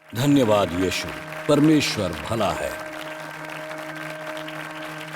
धन्यवाद यीशु, परमेश्वर भला है।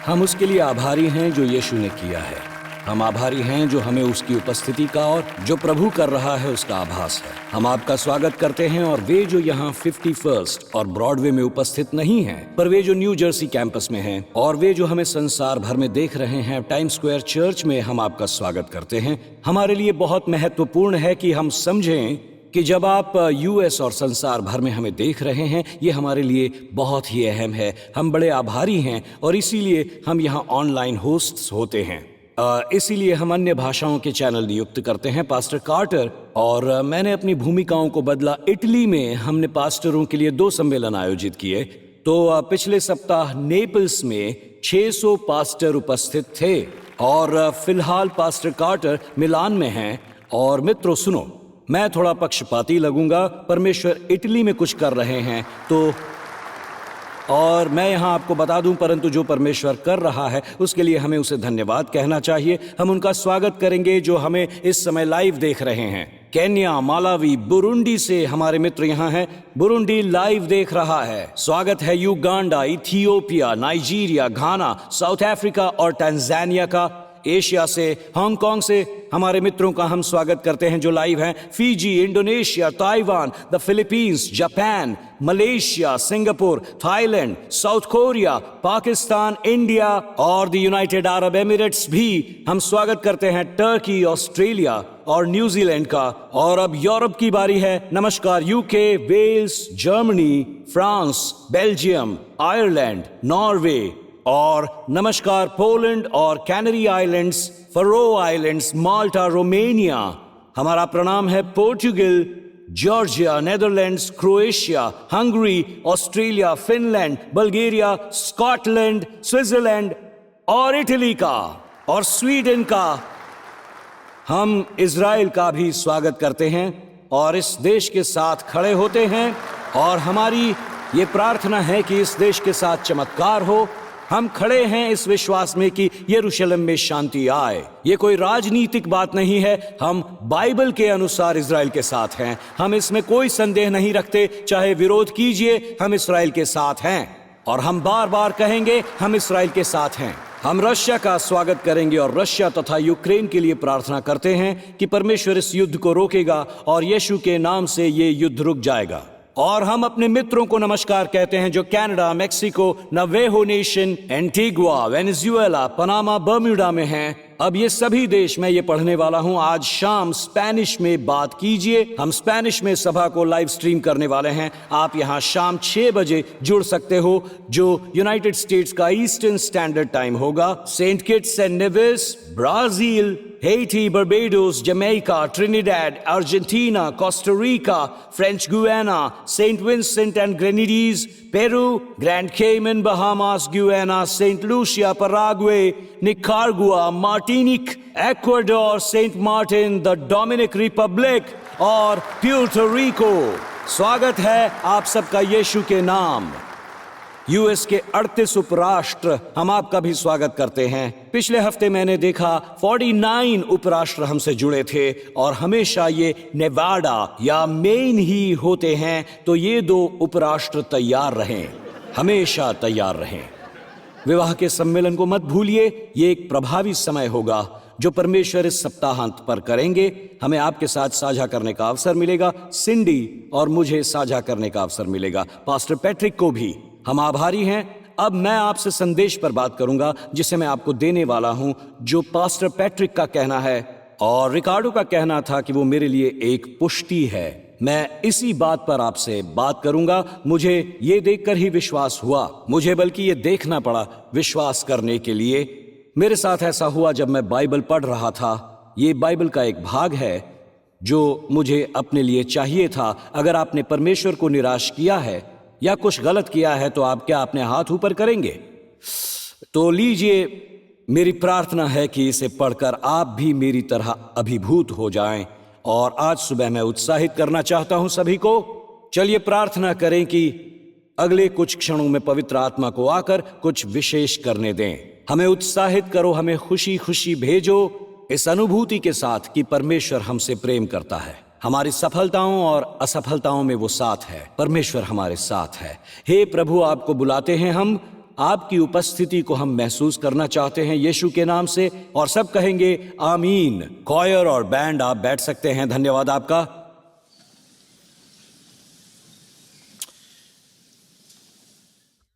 हम उसके लिए आभारी हैं जो यीशु ने किया है। हम आभारी हैं जो हमें उसकी उपस्थिति का और जो प्रभु कर रहा है उसका आभास है। हम आपका स्वागत करते हैं और वे जो यहाँ 51st और ब्रॉडवे में उपस्थित नहीं हैं, पर वे जो न्यू जर्सी कैंपस में हैं और वे जो हमें संसार भर में देख रहे हैं टाइम स्क्वायर चर्च में, हम आपका स्वागत करते हैं। हमारे लिए बहुत महत्वपूर्ण है कि हम समझें कि जब आप यूएस और संसार भर में हमें देख रहे हैं, ये हमारे लिए बहुत ही अहम है। हम बड़े आभारी हैं और इसीलिए हम यहाँ ऑनलाइन होस्ट्स होते हैं। इसीलिए हम अन्य भाषाओं के चैनल नियुक्त करते हैं। पास्टर कार्टर और मैंने अपनी भूमिकाओं को बदला। इटली में हमने पास्टरों के लिए 2 सम्मेलन आयोजित किए। तो पिछले सप्ताह नेपल्स में 600 पास्टर उपस्थित थे और फिलहाल पास्टर कार्टर मिलान में हैं। और मित्रों सुनो, मैं थोड़ा पक्षपाती लगूंगा, परमेश्वर इटली में कुछ कर रहे हैं तो, और मैं यहां आपको बता दूं, परंतु जो परमेश्वर कर रहा है उसके लिए हमें उसे धन्यवाद कहना चाहिए। हम उनका स्वागत करेंगे जो हमें इस समय लाइव देख रहे हैं। केन्या, मालावी, बुरुंडी से हमारे मित्र यहाँ हैं। बुरुंडी लाइव देख रहा है। स्वागत है युगांडा, इथियोपिया, नाइजीरिया, घाना, साउथ अफ्रीका और टंजानिया का। एशिया से, हांगकांग से हमारे मित्रों का हम स्वागत करते हैं जो लाइव हैं। Fiji, Indonesia, Taiwan, the Philippines, Japan, Malaysia, Singapore, Thailand, south Korea, Pakistan, India और द यूनाइटेड अरब एमिरेट्स भी हम स्वागत करते हैं। टर्की, ऑस्ट्रेलिया और न्यूजीलैंड का। और अब यूरोप की बारी है। नमस्कार UK, Wales, Germany, France, Belgium, Ireland, Norway और नमस्कार पोलैंड और Canary Islands, Faroe Islands, Malta, Romania. हमारा प्रणाम है Portugal, Georgia, Netherlands, Croatia, Hungary, Australia, Finland, Bulgaria, Scotland, Switzerland और इटली का और स्वीडन का। हम इजराइल का भी स्वागत करते हैं और इस देश के साथ खड़े होते हैं और हमारी ये प्रार्थना है कि इस देश के साथ चमत्कार हो। हम खड़े हैं इस विश्वास में कि यरूशलेम में शांति आए। ये कोई राजनीतिक बात नहीं है। हम बाइबल के अनुसार इजराइल के साथ हैं। हम इसमें कोई संदेह नहीं रखते। चाहे विरोध कीजिए, हम इस्राएल के साथ हैं और हम बार बार कहेंगे हम इस्राएल के साथ हैं। हम रशिया का स्वागत करेंगे और रशिया तथा यूक्रेन के लिए प्रार्थना करते हैं कि परमेश्वर इस युद्ध को रोकेगा और यीशु के नाम से ये युद्ध रुक जाएगा। और हम अपने मित्रों को नमस्कार कहते हैं जो Canada, Mexico, Navajo Nation, Antigua, Venezuela, Panama, Bermuda में हैं। अब ये सभी देश मैं ये पढ़ने वाला हूं। आज शाम स्पेनिश में बात कीजिए। हम स्पेनिश में सभा को लाइव स्ट्रीम करने वाले हैं। आप यहां शाम 6 बजे जुड़ सकते हो, जो यूनाइटेड स्टेट्स का ईस्टर्न स्टैंडर्ड टाइम होगा। Saint Kitts and Nevis, Brazil, Haiti, Barbados, Jamaica, Trinidad, Argentina, Costa Rica, French Guiana, Saint Vincent and Grenadines, Peru, Grand Cayman, Bahamas, Guyana, Saint Lucia, Paraguay, Nicaragua, Martinique, Ecuador, Saint Martin, the Dominic Republic और Puerto Rico. स्वागत है आप सबका यीशु के नाम। US के 38 उपराष्ट्र हम आपका भी स्वागत करते हैं। पिछले हफ्ते मैंने देखा 49 उपराष्ट्र हमसे जुड़े थे और हमेशा ये नेवाडा या मेन ही होते हैं। तो ये 2 उपराष्ट्र तैयार रहें, हमेशा तैयार रहें। विवाह के सम्मेलन को मत भूलिए। ये एक प्रभावी समय होगा जो परमेश्वर इस सप्ताहांत पर करेंगे। हमें आपके साथ साझा करने का अवसर मिलेगा। सिंडी और मुझे साझा करने का अवसर मिलेगा, पास्टर पैट्रिक को भी। हम आभारी हैं। अब मैं आपसे संदेश पर बात करूंगा जिसे मैं आपको देने वाला हूं, जो पास्टर पैट्रिक का कहना है और रिकार्डो का कहना था कि वो मेरे लिए एक पुष्टि है। मैं इसी बात पर आपसे बात करूंगा। मुझे ये देखकर ही विश्वास हुआ, मुझे बल्कि ये देखना पड़ा विश्वास करने के लिए। मेरे साथ ऐसा हुआ जब मैं बाइबल पढ़ रहा था। ये बाइबल का एक भाग है जो मुझे अपने लिए चाहिए था। अगर आपने परमेश्वर को निराश किया है या कुछ गलत किया है तो आप क्या अपने हाथ ऊपर करेंगे? तो लीजिए, मेरी प्रार्थना है कि इसे पढ़कर आप भी मेरी तरह अभिभूत हो जाएं। और आज सुबह मैं उत्साहित करना चाहता हूं सभी को। चलिए प्रार्थना करें कि अगले कुछ क्षणों में पवित्र आत्मा को आकर कुछ विशेष करने दें। हमें उत्साहित करो, हमें खुशी खुशी भेजो इस अनुभूति के साथ कि परमेश्वर हमसे प्रेम करता है। हमारी सफलताओं और असफलताओं में वो साथ है। परमेश्वर हमारे साथ है। हे प्रभु, आपको बुलाते हैं हम, आपकी उपस्थिति को हम महसूस करना चाहते हैं यीशु के नाम से। और सब कहेंगे आमीन। कॉयर और बैंड, आप बैठ सकते हैं। धन्यवाद आपका।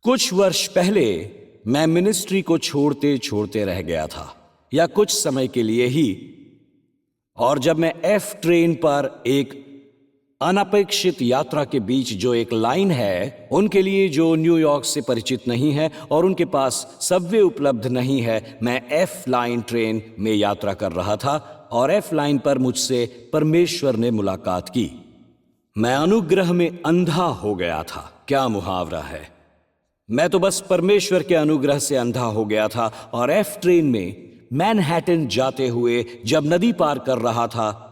कुछ वर्ष पहले मैं मिनिस्ट्री को छोड़ते छोड़ते रह गया था, या कुछ समय के लिए ही। और जब मैं एफ ट्रेन पर एक अनपेक्षित यात्रा के बीच, जो एक लाइन है उनके लिए जो न्यूयॉर्क से परिचित नहीं है और उनके पास सबवे उपलब्ध नहीं है, मैं एफ लाइन ट्रेन में यात्रा कर रहा था और एफ लाइन पर मुझसे परमेश्वर ने मुलाकात की। मैं अनुग्रह में अंधा हो गया था। क्या मुहावरा है। मैं तो बस परमेश्वर के अनुग्रह से अंधा हो गया था। और एफ ट्रेन में मैनहट्टन जाते हुए जब नदी पार कर रहा था,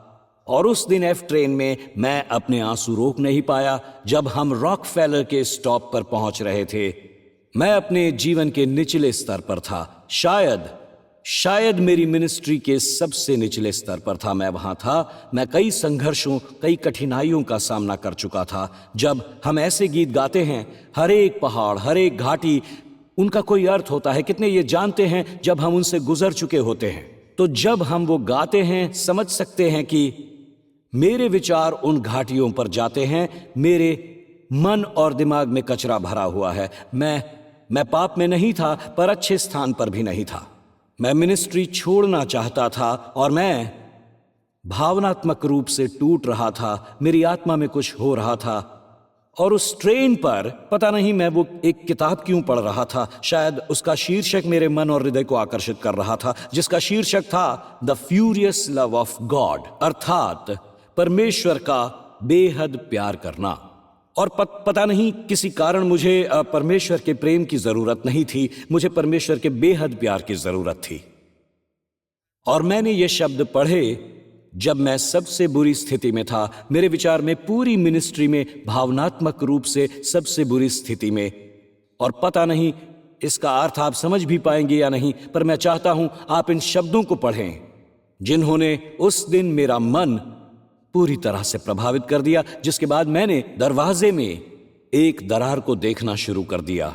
और उस दिन एफ ट्रेन में मैं अपने आंसू रोक नहीं पाया जब हम रॉकफेलर के स्टॉप पर पहुंच रहे थे। मैं अपने जीवन के निचले स्तर पर था। शायद मेरी मिनिस्ट्री के सबसे निचले स्तर पर था। मैं वहां था। मैं कई संघर्षों, कई कठिनाइयों का सामना कर चुका था। जब हम ऐसे गीत गाते हैं, हर एक पहाड़, हर एक घाटी, उनका कोई अर्थ होता है। कितने ये जानते हैं जब हम उनसे गुजर चुके होते हैं। तो जब हम वो गाते हैं, समझ सकते हैं कि मेरे विचार उन घाटियों पर जाते हैं। मेरे मन और दिमाग में कचरा भरा हुआ है। मैं पाप में नहीं था, पर अच्छे स्थान पर भी नहीं था। मैं मिनिस्ट्री छोड़ना चाहता था और मैं भावनात्मक रूप से टूट रहा था। मेरी आत्मा में कुछ हो रहा था। और उस ट्रेन पर पता नहीं मैं वो एक किताब क्यों पढ़ रहा था। शायद उसका शीर्षक मेरे मन और हृदय को आकर्षित कर रहा था, जिसका शीर्षक था the furious love of God, अर्थात परमेश्वर का बेहद प्यार करना। और पता नहीं किसी कारण मुझे परमेश्वर के प्रेम की जरूरत नहीं थी, मुझे परमेश्वर के बेहद प्यार की जरूरत थी। और मैंने ये शब्द पढ़े जब मैं सबसे बुरी स्थिति में था। मेरे विचार में पूरी मिनिस्ट्री में भावनात्मक रूप से सबसे बुरी स्थिति में। और पता नहीं इसका अर्थ आप समझ भी पाएंगे या नहीं, पर मैं चाहता हूं आप इन शब्दों को पढ़ें जिन्होंने उस दिन मेरा मन पूरी तरह से प्रभावित कर दिया। जिसके बाद मैंने दरवाजे में एक दरार को देखना शुरू कर दिया।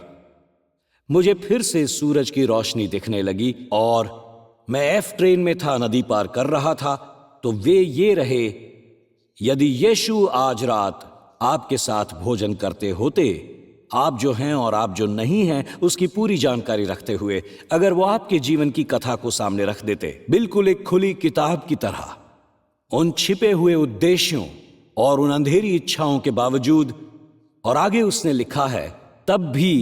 मुझे फिर से सूरज की रोशनी दिखने लगी और मैं एफ ट्रेन में था, नदी पार कर रहा था। तो वे ये रहे, यदि यीशु आज रात आपके साथ भोजन करते होते, आप जो हैं और आप जो नहीं हैं उसकी पूरी जानकारी रखते हुए, अगर वो आपके जीवन की कथा को सामने रख देते, बिल्कुल एक खुली किताब की तरह, उन छिपे हुए उद्देश्यों और उन अंधेरी इच्छाओं के बावजूद, और आगे उसने लिखा है, तब भी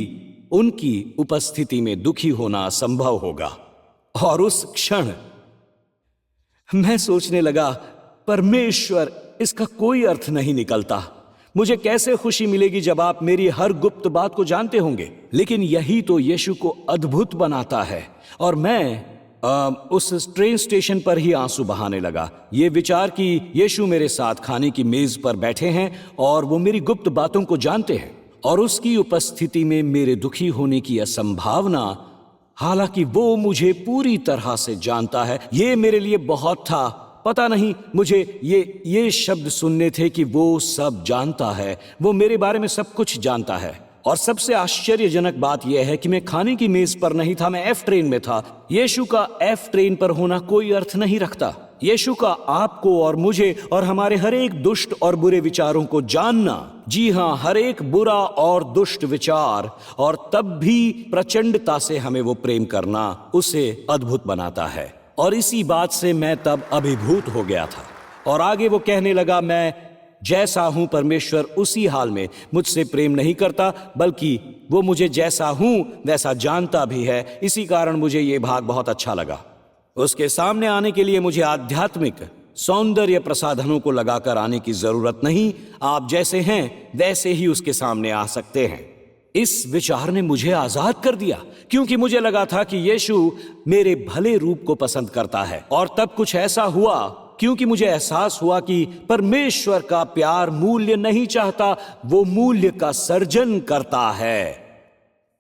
उनकी उपस्थिति में दुखी होना असंभव होगा। और उस क्षण मैं सोचने लगा, परमेश्वर, इसका कोई अर्थ नहीं निकलता। मुझे कैसे खुशी मिलेगी जब आप मेरी हर गुप्त बात को जानते होंगे। लेकिन यही तो यीशु को अद्भुत बनाता है। और मैं उस ट्रेन स्टेशन पर ही आंसू बहाने लगा। ये विचार कि यीशु मेरे साथ खाने की मेज पर बैठे हैं और वो मेरी गुप्त बातों को जानते हैं, और उसकी उपस्थिति में मेरे दुखी होने की असंभावना, हालांकि वो मुझे पूरी तरह से जानता है, ये मेरे लिए बहुत था। पता नहीं मुझे ये शब्द सुनने थे कि वो सब जानता है, वो मेरे बारे में सब कुछ जानता है। और सबसे आश्चर्यजनक बात यह है कि मैं खाने की मेज पर नहीं था, मैं एफ ट्रेन में था। यीशु का एफ ट्रेन पर होना कोई अर्थ नहीं रखता। यीशु का आपको और मुझे और हमारे हर एक दुष्ट और बुरे विचारों को जानना, जी हां, हर एक बुरा और दुष्ट विचार, और तब भी प्रचंडता से हमें वो प्रेम करना, उसे अद्भुत बनाता है। और इसी बात से मैं तब अभिभूत हो गया था। और आगे वो कहने लगा, मैं जैसा हूं परमेश्वर उसी हाल में मुझसे प्रेम नहीं करता, बल्कि वो मुझे जैसा हूं वैसा जानता भी है। इसी कारण मुझे ये भाग बहुत अच्छा लगा। उसके सामने आने के लिए मुझे आध्यात्मिक सौंदर्य प्रसाधनों को लगाकर आने की जरूरत नहीं। आप जैसे हैं वैसे ही उसके सामने आ सकते हैं। इस विचार ने मुझे आजाद कर दिया, क्योंकि मुझे लगा था कि यीशु मेरे भले रूप को पसंद करता है। और तब कुछ ऐसा हुआ, क्योंकि मुझे एहसास हुआ कि परमेश्वर का प्यार मूल्य नहीं चाहता, वो मूल्य का सर्जन करता है।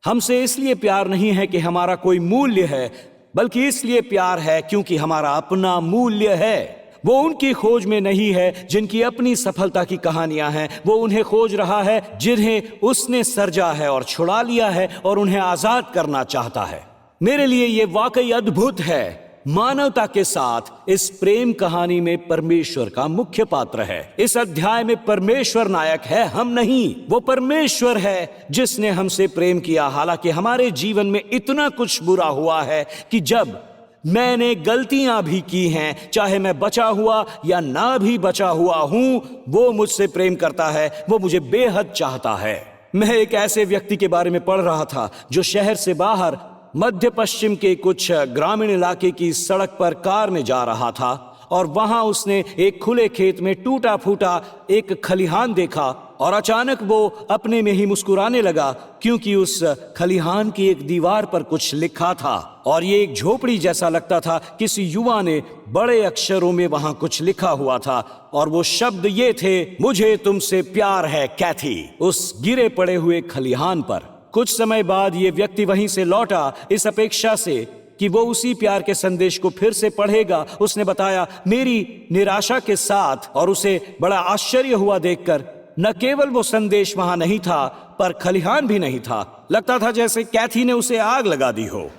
हमसे इसलिए प्यार नहीं है कि हमारा कोई मूल्य है, बल्कि इसलिए प्यार है क्योंकि हमारा अपना मूल्य है। वो उनकी खोज में नहीं है जिनकी अपनी सफलता की कहानियां हैं। वो उन्हें खोज रहा है जिन्हें उसने सर्जा है और छुड़ा लिया है और उन्हें आजाद करना चाहता है। मेरे लिए ये वाकई अद्भुत है। मानवता के साथ इस प्रेम कहानी में परमेश्वर का मुख्य पात्र है। इस अध्याय में परमेश्वर नायक है, हम नहीं। वो परमेश्वर है जिसने हमसे प्रेम किया। हालांकि हमारे जीवन में इतना कुछ बुरा हुआ है कि जब मैंने गलतियां भी की हैं, चाहे मैं बचा हुआ या ना भी बचा हुआ हूं, वो मुझसे प्रेम करता है। वो मुझे बेहद चाहता है। मैं एक ऐसे व्यक्ति के बारे में पढ़ रहा था जो शहर से बाहर मध्य पश्चिम के कुछ ग्रामीण इलाके की सड़क पर कार में जा रहा था और वहां उसने एक खुले खेत में टूटा फूटा एक खलिहान देखा और अचानक वो अपने में ही मुस्कुराने लगा, क्योंकि उस खलिहान की एक दीवार पर कुछ लिखा था और ये एक झोपड़ी जैसा लगता था। किसी युवा ने बड़े अक्षरों में वहां कुछ लिखा हुआ था और वो शब्द ये थे, मुझे तुमसे प्यार है कैथी, उस गिरे पड़े हुए खलिहान पर। कुछ समय बाद ये व्यक्ति वहीं से लौटा इस अपेक्षा से कि वो उसी प्यार के संदेश को फिर से पढ़ेगा। उसने बताया, मेरी निराशा के साथ और उसे बड़ा आश्चर्य हुआ देखकर, न केवल वो संदेश वहां नहीं था पर खलिहान भी नहीं था। लगता था जैसे कैथी ने उसे आग लगा दी हो।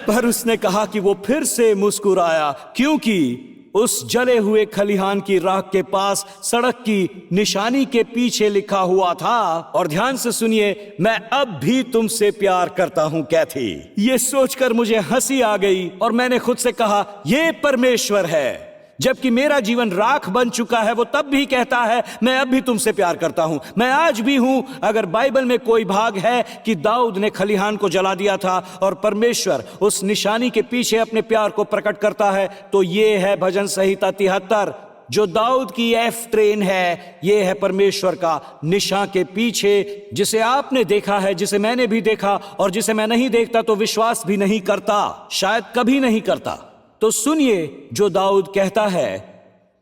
पर उसने कहा कि वो फिर से मुस्कुराया, क्योंकि उस जले हुए खलिहान की राख के पास सड़क की निशानी के पीछे लिखा हुआ था, और ध्यान से सुनिए, मैं अब भी तुमसे प्यार करता हूं कैथी। ये सोचकर मुझे हंसी आ गई और मैंने खुद से कहा, ये परमेश्वर है। जबकि मेरा जीवन राख बन चुका है, वो तब भी कहता है, मैं अब भी तुमसे प्यार करता हूं, मैं आज भी हूं। अगर बाइबल में कोई भाग है कि दाऊद ने खलिहान को जला दिया था और परमेश्वर उस निशानी के पीछे अपने प्यार को प्रकट करता है, तो ये है भजन संहिता 73, जो दाऊद की एफ ट्रेन है। ये है परमेश्वर का निशान के पीछे, जिसे आपने देखा है, जिसे मैंने भी देखा और जिसे मैं नहीं देखता तो विश्वास भी नहीं करता, शायद कभी नहीं करता। तो सुनिए जो दाऊद कहता है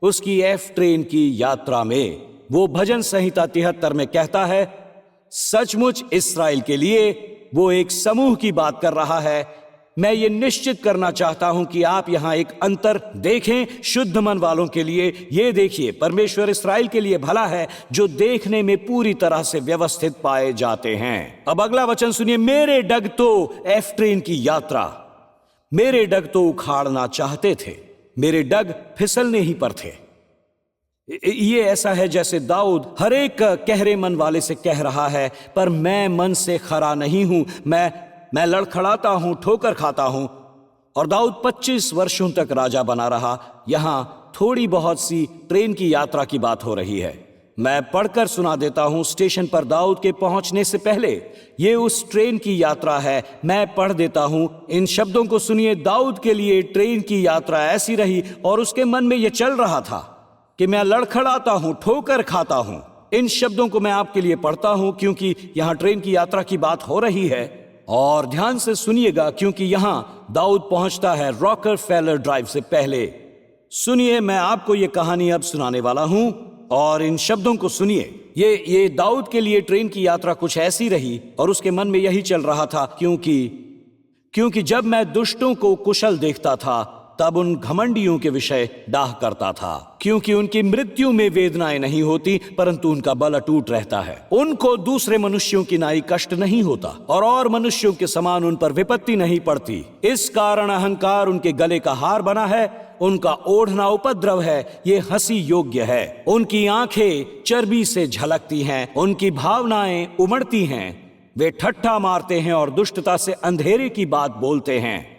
उसकी एफ ट्रेन की यात्रा में। वो भजन संहिता 73 में कहता है, सचमुच इस्राएल के लिए वो एक समूह की बात कर रहा है। मैं ये निश्चित करना चाहता हूं कि आप यहां एक अंतर देखें शुद्ध मन वालों के लिए। ये देखिए, परमेश्वर इस्राएल के लिए भला है जो देखने में पूरी तरह से व्यवस्थित पाए जाते हैं। अब अगला वचन सुनिए, मेरे डग तो एफ ट्रेन की यात्रा, मेरे डग तो उखाड़ना चाहते थे, मेरे डग फिसलने ही पर थे। ये ऐसा है जैसे दाऊद हर एक गहरे मन वाले से कह रहा है, पर मैं मन से खरा नहीं हूं, मैं लड़खड़ाता हूं, ठोकर खाता हूं। और दाऊद 25 वर्षों तक राजा बना रहा। यहां थोड़ी बहुत सी ट्रेन की यात्रा की बात हो रही है। मैं पढ़कर सुना देता हूं। स्टेशन पर दाऊद के पहुंचने से पहले ये उस ट्रेन की यात्रा है। मैं पढ़ देता हूं, इन शब्दों को सुनिए। दाऊद के लिए ट्रेन की यात्रा ऐसी रही और उसके मन में यह चल रहा था कि मैं लड़खड़ाता हूं, ठोकर खाता हूं। इन शब्दों को मैं आपके लिए पढ़ता हूं क्योंकि यहां ट्रेन की यात्रा की बात हो रही है। और ध्यान से सुनिएगा क्योंकि यहां दाऊद पहुंचता है रॉकरफेलर ड्राइव से पहले। सुनिए, मैं आपको यह कहानी अब सुनाने वाला हूं और इन शब्दों को सुनिए। ये दाऊद के लिए ट्रेन की यात्रा कुछ ऐसी रही और उसके मन में यही चल रहा था, क्योंकि जब मैं दुष्टों को कुशल देखता था तब उन घमंडियों के विषय डाह करता था, क्योंकि उनकी मृत्यु में वेदनाएं नहीं होती परंतु उनका बल अटूट रहता है। उनको दूसरे मनुष्यों की नाई कष्ट नहीं होता और मनुष्यों के समान उन पर विपत्ति नहीं पड़ती। इस कारण अहंकार उनके गले का हार बना है, उनका ओढ़ना उपद्रव है, ये हंसी योग्य है। उनकी आंखें चर्बी से झलकती हैं, उनकी भावनाएं उमड़ती हैं। वे ठट्ठा मारते हैं और दुष्टता से अंधेरे की बात बोलते हैं।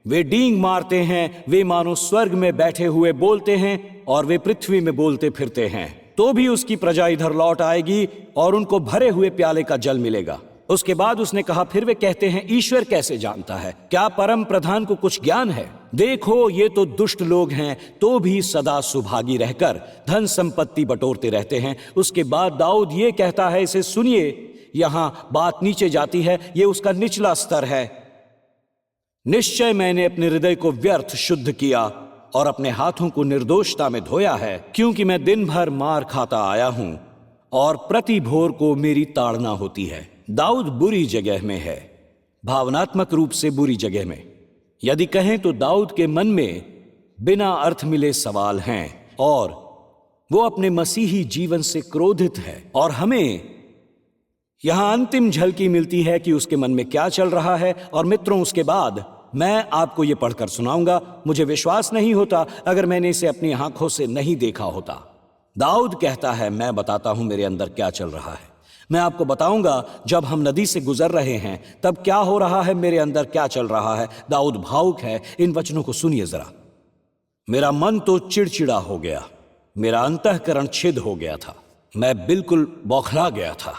वे डींग मारते हैं, वे मानो स्वर्ग में बैठे हुए बोलते हैं और वे पृथ्वी में बोलते फिरते हैं। तो भी उसकी प्रजा इधर लौट आएगी और उनको भरे हुए प्याले का जल मिलेगा। उसके बाद उसने कहा, फिर वे कहते हैं, ईश्वर कैसे जानता है? क्या परम प्रधान को कुछ ज्ञान है? देखो, ये तो दुष्ट लोग हैं, तो भी सदा सुभागी रहकर धन संपत्ति बटोरते रहते हैं। उसके बाद दाऊद ये कहता है, इसे सुनिए, यहां बात नीचे जाती है, ये उसका निचला स्तर है। निश्चय मैंने अपने हृदय को व्यर्थ शुद्ध किया और अपने हाथों को निर्दोषता में धोया है, क्योंकि मैं दिन भर मार खाता आया हूं और प्रति भोर को मेरी ताड़ना होती है। दाऊद बुरी जगह में है, भावनात्मक रूप से बुरी जगह में। यदि कहें तो दाऊद के मन में बिना अर्थ मिले सवाल हैं और वो अपने मसीही जीवन से क्रोधित है। और हमें यहां अंतिम झलकी मिलती है कि उसके मन में क्या चल रहा है। और मित्रों, उसके बाद मैं आपको ये पढ़कर सुनाऊंगा। मुझे विश्वास नहीं होता अगर मैंने इसे अपनी आंखों से नहीं देखा होता। दाऊद कहता है, मैं बताता हूं मेरे अंदर क्या चल रहा है। मैं आपको बताऊंगा जब हम नदी से गुजर रहे हैं तब क्या हो रहा है, मेरे अंदर क्या चल रहा है। दाऊद भावुक है। इन वचनों को सुनिए जरा। मेरा मन तो चिड़चिड़ा हो गया, मेरा अंतःकरण छिद हो गया था, मैं बिल्कुल बौखला गया था।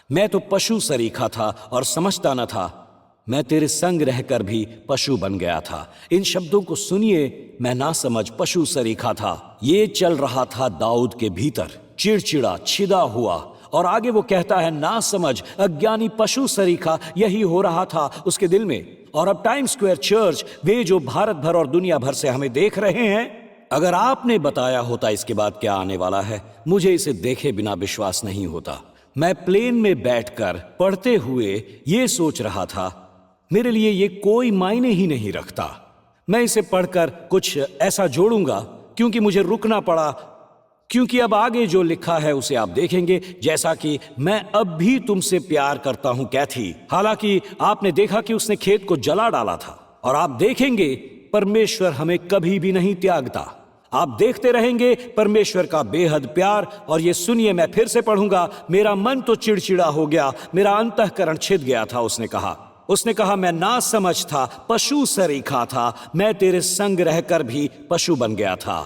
मैं तो पशु सरीखा था और समझता न था। मैं तेरे संग रहकर भी पशु बन गया था। इन शब्दों को सुनिए, मैं ना समझ पशु सरीखा था। ये चल रहा था दाऊद के भीतर, चिड़चिड़ा छिदा हुआ। और आगे वो कहता है, ना समझ अज्ञानी पशु सरीखा। यही हो रहा था उसके दिल में। और अब टाइम स्क्वायर चर्च, वे जो भारत भर और दुनिया भर से हमें देख रहे हैं, अगर आपने बताया होता इसके बाद क्या आने वाला है, मुझे इसे देखे बिना विश्वास नहीं होता। मैं प्लेन में बैठकर पढ़ते हुए ये सोच रहा था, मेरे लिए ये कोई मायने ही नहीं रखता। मैं इसे पढ़कर कुछ ऐसा जोड़ूंगा क्योंकि मुझे रुकना पड़ा, क्योंकि अब आगे जो लिखा है उसे आप देखेंगे। जैसा कि मैं अब भी तुमसे प्यार करता हूं कैथी। हालांकि आपने देखा कि उसने खेत को जला डाला था। और आप देखेंगे परमेश्वर हमें कभी भी नहीं त्यागता। आप देखते रहेंगे परमेश्वर का बेहद प्यार। और ये सुनिए, मैं फिर से पढ़ूंगा। मेरा मन तो चिड़चिड़ा हो गया, मेरा अंतःकरण छिद गया था। उसने कहा मैं ना समझ था, पशु सरीखा था, मैं तेरे संग रहकर भी पशु बन गया था।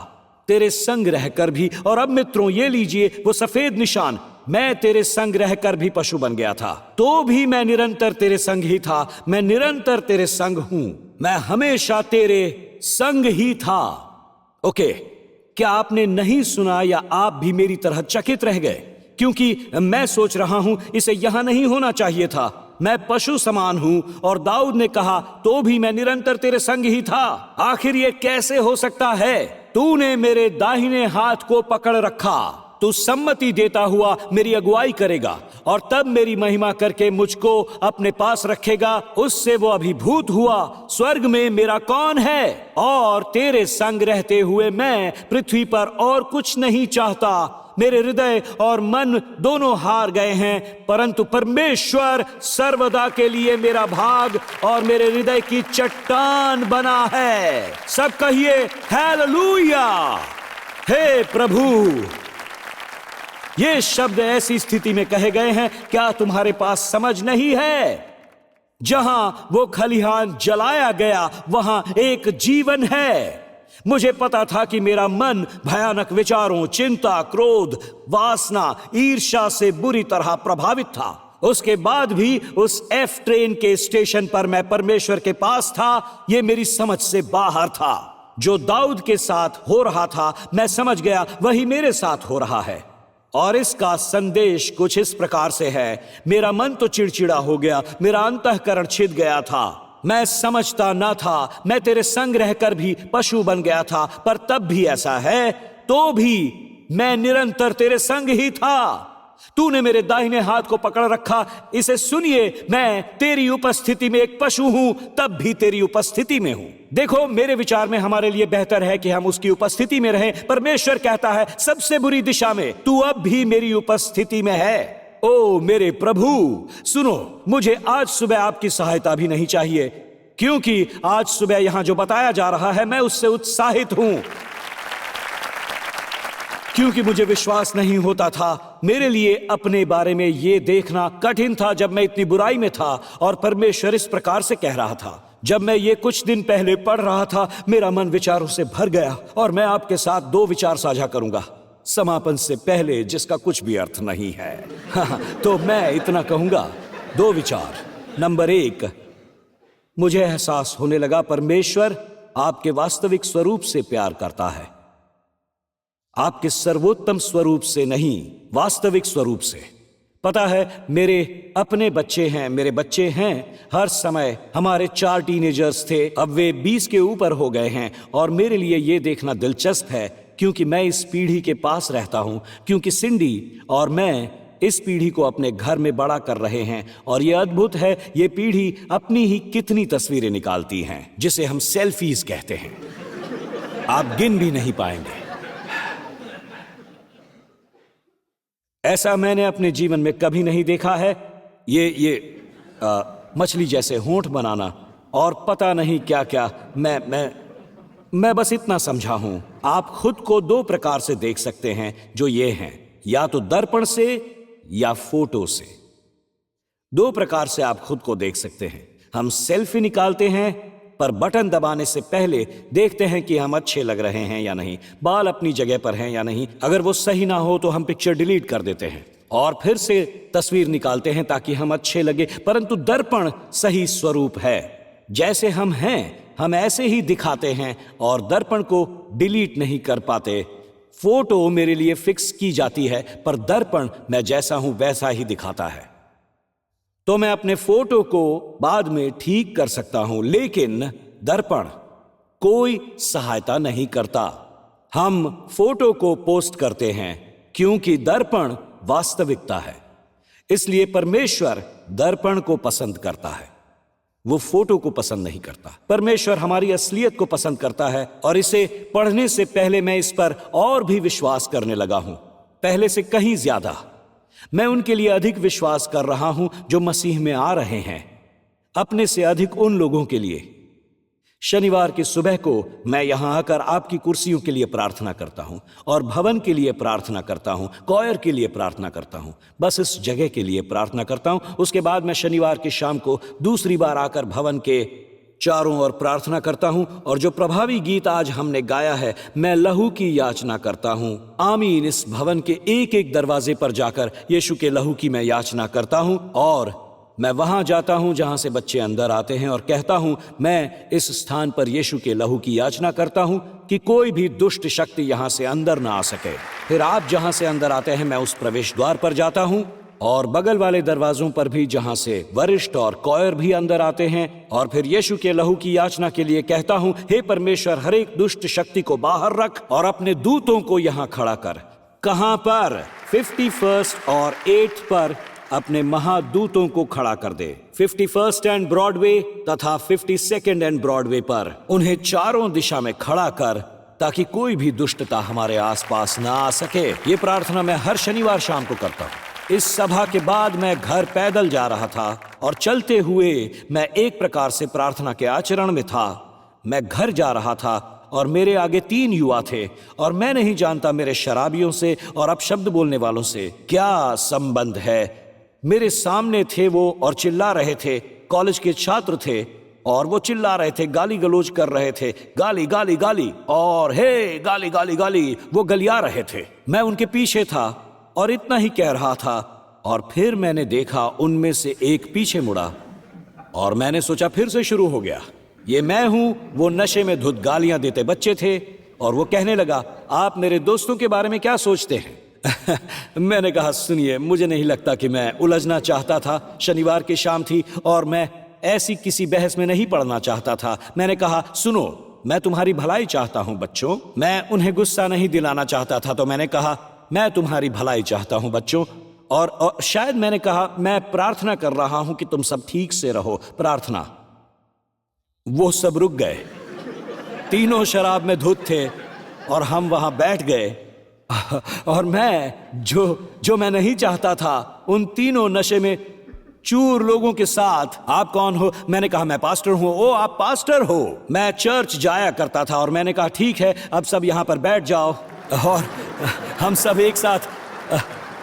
तेरे संग रहकर भी। और अब मित्रों, ये लीजिए वो सफेद निशान, मैं तेरे संग रहकर भी पशु बन गया था, तो भी मैं निरंतर तेरे संग ही था। मैं निरंतर तेरे संग हूं, मैं हमेशा तेरे संग ही था। ओके, क्या आपने नहीं सुना या आप भी मेरी तरह चकित रह गए? क्योंकि मैं सोच रहा हूं इसे यहां नहीं होना चाहिए था। मैं पशु समान हूं। और दाऊद ने कहा, तो भी मैं निरंतर तेरे संग ही था। आखिर ये कैसे हो सकता है? तूने मेरे दाहिने हाथ को पकड़ रखा। तू सम्मति देता हुआ मेरी अगुवाई करेगा और तब मेरी महिमा करके मुझको अपने पास रखेगा। उससे वो अभिभूत हुआ। स्वर्ग में मेरा कौन है? और तेरे संग रहते हुए मैं पृथ्वी पर और कुछ नहीं चाहता। मेरे हृदय और मन दोनों हार गए हैं, परंतु परमेश्वर सर्वदा के लिए मेरा भाग और मेरे हृदय की चट्टान बना है। सब कहिए हालेलुया। हे प्रभु, ये शब्द ऐसी स्थिति में कहे गए हैं, क्या तुम्हारे पास समझ नहीं है? जहां वो खलिहान जलाया गया वहां एक जीवन है। मुझे पता था कि मेरा मन भयानक विचारों, चिंता, क्रोध, वासना, ईर्ष्या से बुरी तरह प्रभावित था। उसके बाद भी उस एफ ट्रेन के स्टेशन पर मैं परमेश्वर के पास था। यह मेरी समझ से बाहर था। जो दाऊद के साथ हो रहा था, मैं समझ गया वही मेरे साथ हो रहा है। और इसका संदेश कुछ इस प्रकार से है, मेरा मन तो चिड़चिड़ा हो गया, मेरा अंतःकरण छिद गया था। मैं समझता न था, मैं तेरे संग रहकर भी पशु बन गया था, पर तब भी ऐसा है, तो भी मैं निरंतर तेरे संग ही था। तूने मेरे दाहिने हाथ को पकड़ रखा। इसे सुनिए, मैं तेरी उपस्थिति में एक पशु हूं, तब भी तेरी उपस्थिति में हूं। देखो, मेरे विचार में हमारे लिए बेहतर है कि हम उसकी उपस्थिति में रहें। परमेश्वर कहता है सबसे बुरी दिशा में तू अब भी मेरी उपस्थिति में है। ओ मेरे प्रभु, सुनो, मुझे आज सुबह आपकी सहायता भी नहीं चाहिए, क्योंकि आज सुबह यहां जो बताया जा रहा है मैं उससे उत्साहित हूं। क्योंकि मुझे विश्वास नहीं होता था। मेरे लिए अपने बारे में यह देखना कठिन था जब मैं इतनी बुराई में था और परमेश्वर इस प्रकार से कह रहा था। जब मैं ये कुछ दिन पहले पढ़ रहा था, मेरा मन विचारों से भर गया और मैं आपके साथ 2 विचार साझा करूंगा समापन से पहले, जिसका कुछ भी अर्थ नहीं है। तो मैं इतना कहूंगा, 2 विचार। नंबर 1, मुझे एहसास होने लगा परमेश्वर आपके वास्तविक स्वरूप से प्यार करता है। आपके सर्वोत्तम स्वरूप से नहीं, वास्तविक स्वरूप से। पता है, मेरे अपने बच्चे हैं, मेरे बच्चे हैं। हर समय हमारे 4 टीनेजर्स थे, अब वे 20 के ऊपर हो गए हैं। और मेरे लिए यह देखना दिलचस्प है, क्योंकि मैं इस पीढ़ी के पास रहता हूं, क्योंकि सिंडी और मैं इस पीढ़ी को अपने घर में बड़ा कर रहे हैं। और यह अद्भुत है, यह पीढ़ी अपनी ही कितनी तस्वीरें निकालती हैं, जिसे हम सेल्फीज कहते हैं। आप गिन भी नहीं पाएंगे। ऐसा मैंने अपने जीवन में कभी नहीं देखा है। ये मछली जैसे होंठ बनाना और पता नहीं क्या क्या। मैं बस इतना समझा हूं। आप खुद को दो प्रकार से देख सकते हैं, जो ये हैं, या तो दर्पण से या फोटो से। दो प्रकार से आप खुद को देख सकते हैं। हम सेल्फी निकालते हैं, पर बटन दबाने से पहले देखते हैं कि हम अच्छे लग रहे हैं या नहीं, बाल अपनी जगह पर हैं या नहीं। अगर वो सही ना हो तो हम पिक्चर डिलीट कर देते हैं और फिर से तस्वीर निकालते हैं ताकि हम अच्छे लगे। परंतु दर्पण सही स्वरूप है। जैसे हम हैं, हम ऐसे ही दिखाते हैं और दर्पण को डिलीट नहीं कर पाते। फोटो मेरे लिए फिक्स की जाती है, पर दर्पण मैं जैसा हूं वैसा ही दिखाता है। तो मैं अपने फोटो को बाद में ठीक कर सकता हूं, लेकिन दर्पण कोई सहायता नहीं करता। हम फोटो को पोस्ट करते हैं क्योंकि दर्पण वास्तविकता है। इसलिए परमेश्वर दर्पण को पसंद करता है, वो फोटो को पसंद नहीं करता। परमेश्वर हमारी असलियत को पसंद करता है, और इसे पढ़ने से पहले मैं इस पर और भी विश्वास करने लगा हूं, पहले से कहीं ज्यादा। मैं उनके लिए अधिक विश्वास कर रहा हूं जो मसीह में आ रहे हैं, अपने से अधिक उन लोगों के लिए। शनिवार की सुबह को मैं यहां आकर आपकी कुर्सियों के लिए प्रार्थना करता हूं, और भवन के लिए प्रार्थना करता हूं, कॉयर के लिए प्रार्थना करता हूं, बस इस जगह के लिए प्रार्थना करता हूं। उसके बाद मैं शनिवार की शाम को दूसरी बार आकर भवन के चारों ओर प्रार्थना करता हूं, और जो प्रभावी गीत आज हमने गाया है, मैं लहू की याचना करता हूं। आमीन। इस भवन के एक एक दरवाजे पर जाकर यीशु के लहू की मैं याचना करता हूं, और मैं वहां जाता हूं जहां से बच्चे अंदर आते हैं और कहता हूं, मैं इस स्थान पर यीशु के लहू की याचना करता हूं कि कोई भी दुष्ट शक्ति यहां से अंदर ना आ सके। फिर आप जहां से अंदर आते हैं, मैं उस प्रवेश द्वार पर जाता हूं, और बगल वाले दरवाजों पर भी, जहां से वरिष्ठ और कॉयर भी अंदर आते हैं, और फिर यीशु के लहू की याचना के लिए कहता हूं, हे परमेश्वर, हर एक दुष्ट शक्ति को बाहर रख और अपने दूतों को यहां खड़ा कर। कहां पर? 51st और 8th पर अपने महादूतों को खड़ा कर दे। 51st एंड ब्रॉडवे तथा 52nd एंड ब्रॉडवे पर उन्हें चारों दिशा में खड़ा कर, ताकि कोई भी दुष्टता हमारे आसपास ना आ सके। ये प्रार्थना मैं हर शनिवार शाम को करता हूँ। इस सभा के बाद मैं घर पैदल जा रहा था, और चलते हुए मैं एक प्रकार से प्रार्थना के आचरण में था। मैं घर जा रहा था और मेरे आगे 3 युवा थे, और मैं नहीं जानता मेरे शराबियों से और अपशब्द बोलने वालों से क्या संबंध है। मेरे सामने थे वो और चिल्ला रहे थे। कॉलेज के छात्र थे और वो चिल्ला रहे थे, गाली गलौज कर रहे थे, गाली गाली गाली, और हे गाली गाली गाली, वो गलिया रहे थे। मैं उनके पीछे था और इतना ही कह रहा था, और फिर मैंने देखा उनमें से एक पीछे मुड़ा, और मैंने सोचा फिर से शुरू हो गया। ये मैं हूं। वो नशे में धुत गालियां देते बच्चे थे, और वो कहने लगा, आप मेरे दोस्तों के बारे में क्या सोचते हैं? मैंने कहा, सुनिए, मुझे नहीं लगता कि मैं उलझना चाहता था। शनिवार की शाम थी और मैं ऐसी किसी बहस में नहीं पड़ना चाहता था। मैंने कहा, सुनो, मैं तुम्हारी भलाई चाहता हूं बच्चों। मैं उन्हें गुस्सा नहीं दिलाना चाहता था, तो मैंने कहा, मैं तुम्हारी भलाई चाहता हूं बच्चों। और शायद मैंने कहा, मैं प्रार्थना कर रहा हूं कि तुम सब ठीक से रहो, प्रार्थना। वो सब रुक गए। तीनों शराब में धुत थे, और हम वहां बैठ गए, और मैं जो मैं नहीं चाहता था, उन तीनों नशे में चूर लोगों के साथ। आप कौन हो? मैंने कहा, मैं पास्टर हूं। ओ, आप पास्टर हो? मैं चर्च जाया करता था। और मैंने कहा, ठीक है, अब सब यहां पर बैठ जाओ, और हम सब एक साथ।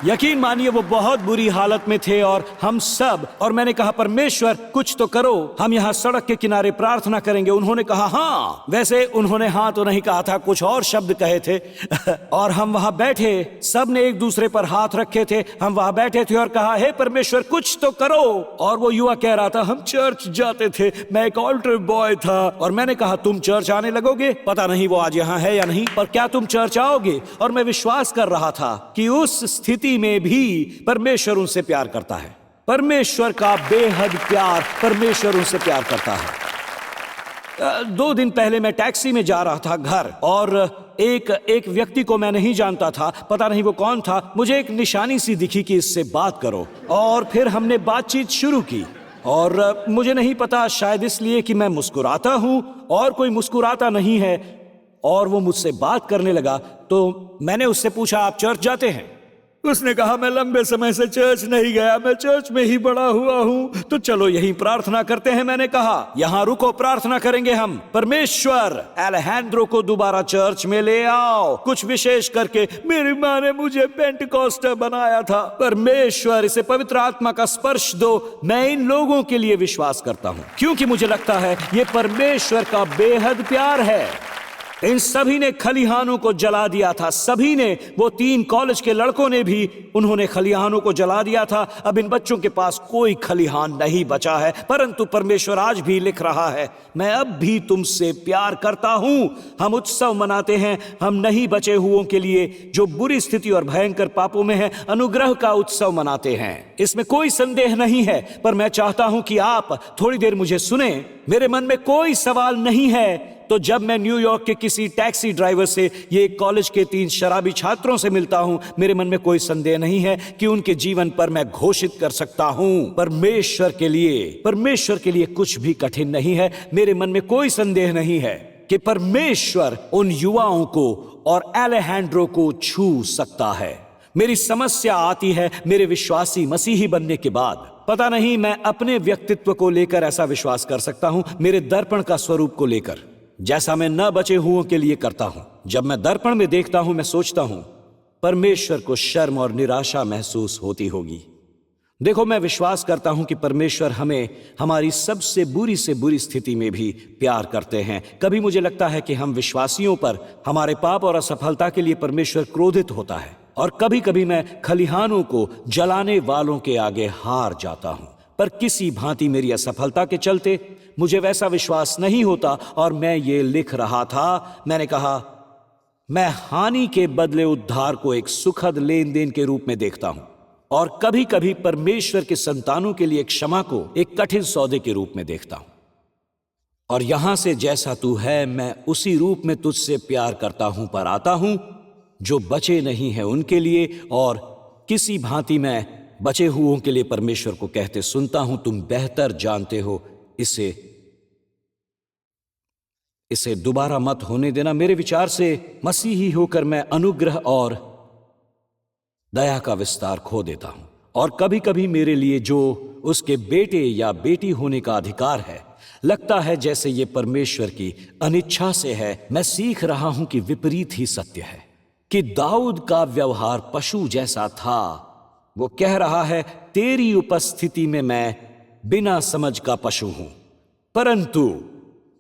यकीन मानिए, वो बहुत बुरी हालत में थे, और हम सब। और मैंने कहा, परमेश्वर कुछ तो करो, हम यहाँ सड़क के किनारे प्रार्थना करेंगे। उन्होंने कहा, हाँ। वैसे उन्होंने हाँ तो नहीं कहा था, कुछ और शब्द कहे थे। और हम वहां बैठे, सब ने एक दूसरे पर हाथ रखे थे। हम वहां बैठे थे और कहा, हे परमेश्वर कुछ तो करो। और वो युवा कह रहा था, हम चर्च जाते थे, मैं एक ऑल्टर बॉय था। और मैंने कहा, तुम चर्च आने लगोगे? पता नहीं वो आज यहाँ है या नहीं, पर क्या तुम चर्च आओगे? और मैं विश्वास कर रहा था कि उस स्थिति में भी परमेश्वर उनसे प्यार करता है। परमेश्वर का बेहद प्यार, परमेश्वर उनसे प्यार करता है। 2 दिन पहले मैं टैक्सी में जा रहा था घर, और एक व्यक्ति को मैं नहीं जानता था, पता नहीं वो कौन था। मुझे एक निशानी सी दिखी कि इससे बात करो, और फिर हमने बातचीत शुरू की। और मुझे नहीं पता, शायद इसलिए कि मैं मुस्कुराता हूं और कोई मुस्कुराता नहीं है, और वो मुझसे बात करने लगा। तो मैंने उससे पूछा, आप चर्च जाते हैं? उसने कहा, मैं लंबे समय से चर्च नहीं गया, मैं चर्च में ही बड़ा हुआ हूं, तो चलो यहीं प्रार्थना करते हैं। मैंने कहा, यहां रुको, प्रार्थना करेंगे हम। परमेश्वर एलेहांद्रो को दोबारा चर्च में ले आओ। कुछ विशेष करके मेरी माँ ने मुझे पेंटिकॉस्टर बनाया था। परमेश्वर इसे पवित्र आत्मा का स्पर्श दो। मैं इन लोगों के लिए विश्वास करता हूं, क्योंकि मुझे लगता है ये परमेश्वर का बेहद प्यार है। इन सभी ने खलिहानों को जला दिया था, सभी ने, वो 3 कॉलेज के लड़कों ने भी, उन्होंने खलिहानों को जला दिया था। अब इन बच्चों के पास कोई खलिहान नहीं बचा है, परंतु परमेश्वर आज भी लिख रहा है, मैं अब भी तुमसे प्यार करता हूं। हम उत्सव मनाते हैं, हम नहीं बचे हुओं के लिए जो बुरी स्थिति और भयंकर पापों में हैं, अनुग्रह का उत्सव मनाते हैं। इसमें कोई संदेह नहीं है, पर मैं चाहता हूं कि आप थोड़ी देर मुझे सुने। मेरे मन में कोई सवाल नहीं है। तो जब मैं न्यूयॉर्क के किसी टैक्सी ड्राइवर से, ये कॉलेज के 3 शराबी छात्रों से मिलता हूं, मेरे मन में कोई संदेह नहीं है कि उनके जीवन पर मैं घोषित कर सकता हूं, परमेश्वर के लिए कुछ भी कठिन नहीं है। मेरे मन में कोई संदेह नहीं है कि परमेश्वर उन युवाओं को और एलेहांड्रो को छू सकता है। मेरी समस्या आती है मेरे विश्वासी मसीही बनने के बाद। पता नहीं मैं अपने व्यक्तित्व को लेकर ऐसा विश्वास कर सकता हूं, मेरे दर्पण का स्वरूप को लेकर, जैसा मैं न बचे हुओं के लिए करता हूं। जब मैं दर्पण में देखता हूं, मैं सोचता हूं परमेश्वर को शर्म और निराशा महसूस होती होगी। देखो, मैं विश्वास करता हूं कि परमेश्वर हमें हमारी सबसे बुरी से बुरी स्थिति में भी प्यार करते हैं। कभी मुझे लगता है कि हम विश्वासियों पर हमारे पाप और असफलता के लिए परमेश्वर क्रोधित होता है, और कभी कभी मैं खलिहानों को जलाने वालों के आगे हार जाता हूं। पर किसी भांति मेरी असफलता के चलते मुझे वैसा विश्वास नहीं होता, और मैं ये लिख रहा था। मैंने कहा, मैं हानि के बदले उद्धार को एक सुखद लेन देन के रूप में देखता हूं, और कभी कभी परमेश्वर के संतानों के लिए क्षमा को एक कठिन सौदे के रूप में देखता हूं। और यहां से जैसा तू है, मैं उसी रूप में तुझसे प्यार करता हूं, पर आता हूं जो बचे नहीं हैं उनके लिए, और किसी भांति मैं बचे हुओं के लिए परमेश्वर को कहते सुनता हूं, तुम बेहतर जानते हो, इसे दोबारा मत होने देना। मेरे विचार से मसीही होकर मैं अनुग्रह और दया का विस्तार खो देता हूं, और कभी कभी मेरे लिए जो उसके बेटे या बेटी होने का अधिकार है, लगता है जैसे ये परमेश्वर की अनिच्छा से है। मैं सीख रहा हूं कि विपरीत ही सत्य है, कि दाऊद का व्यवहार पशु जैसा था। वो कह रहा है, तेरी उपस्थिति में मैं बिना समझ का पशु हूं,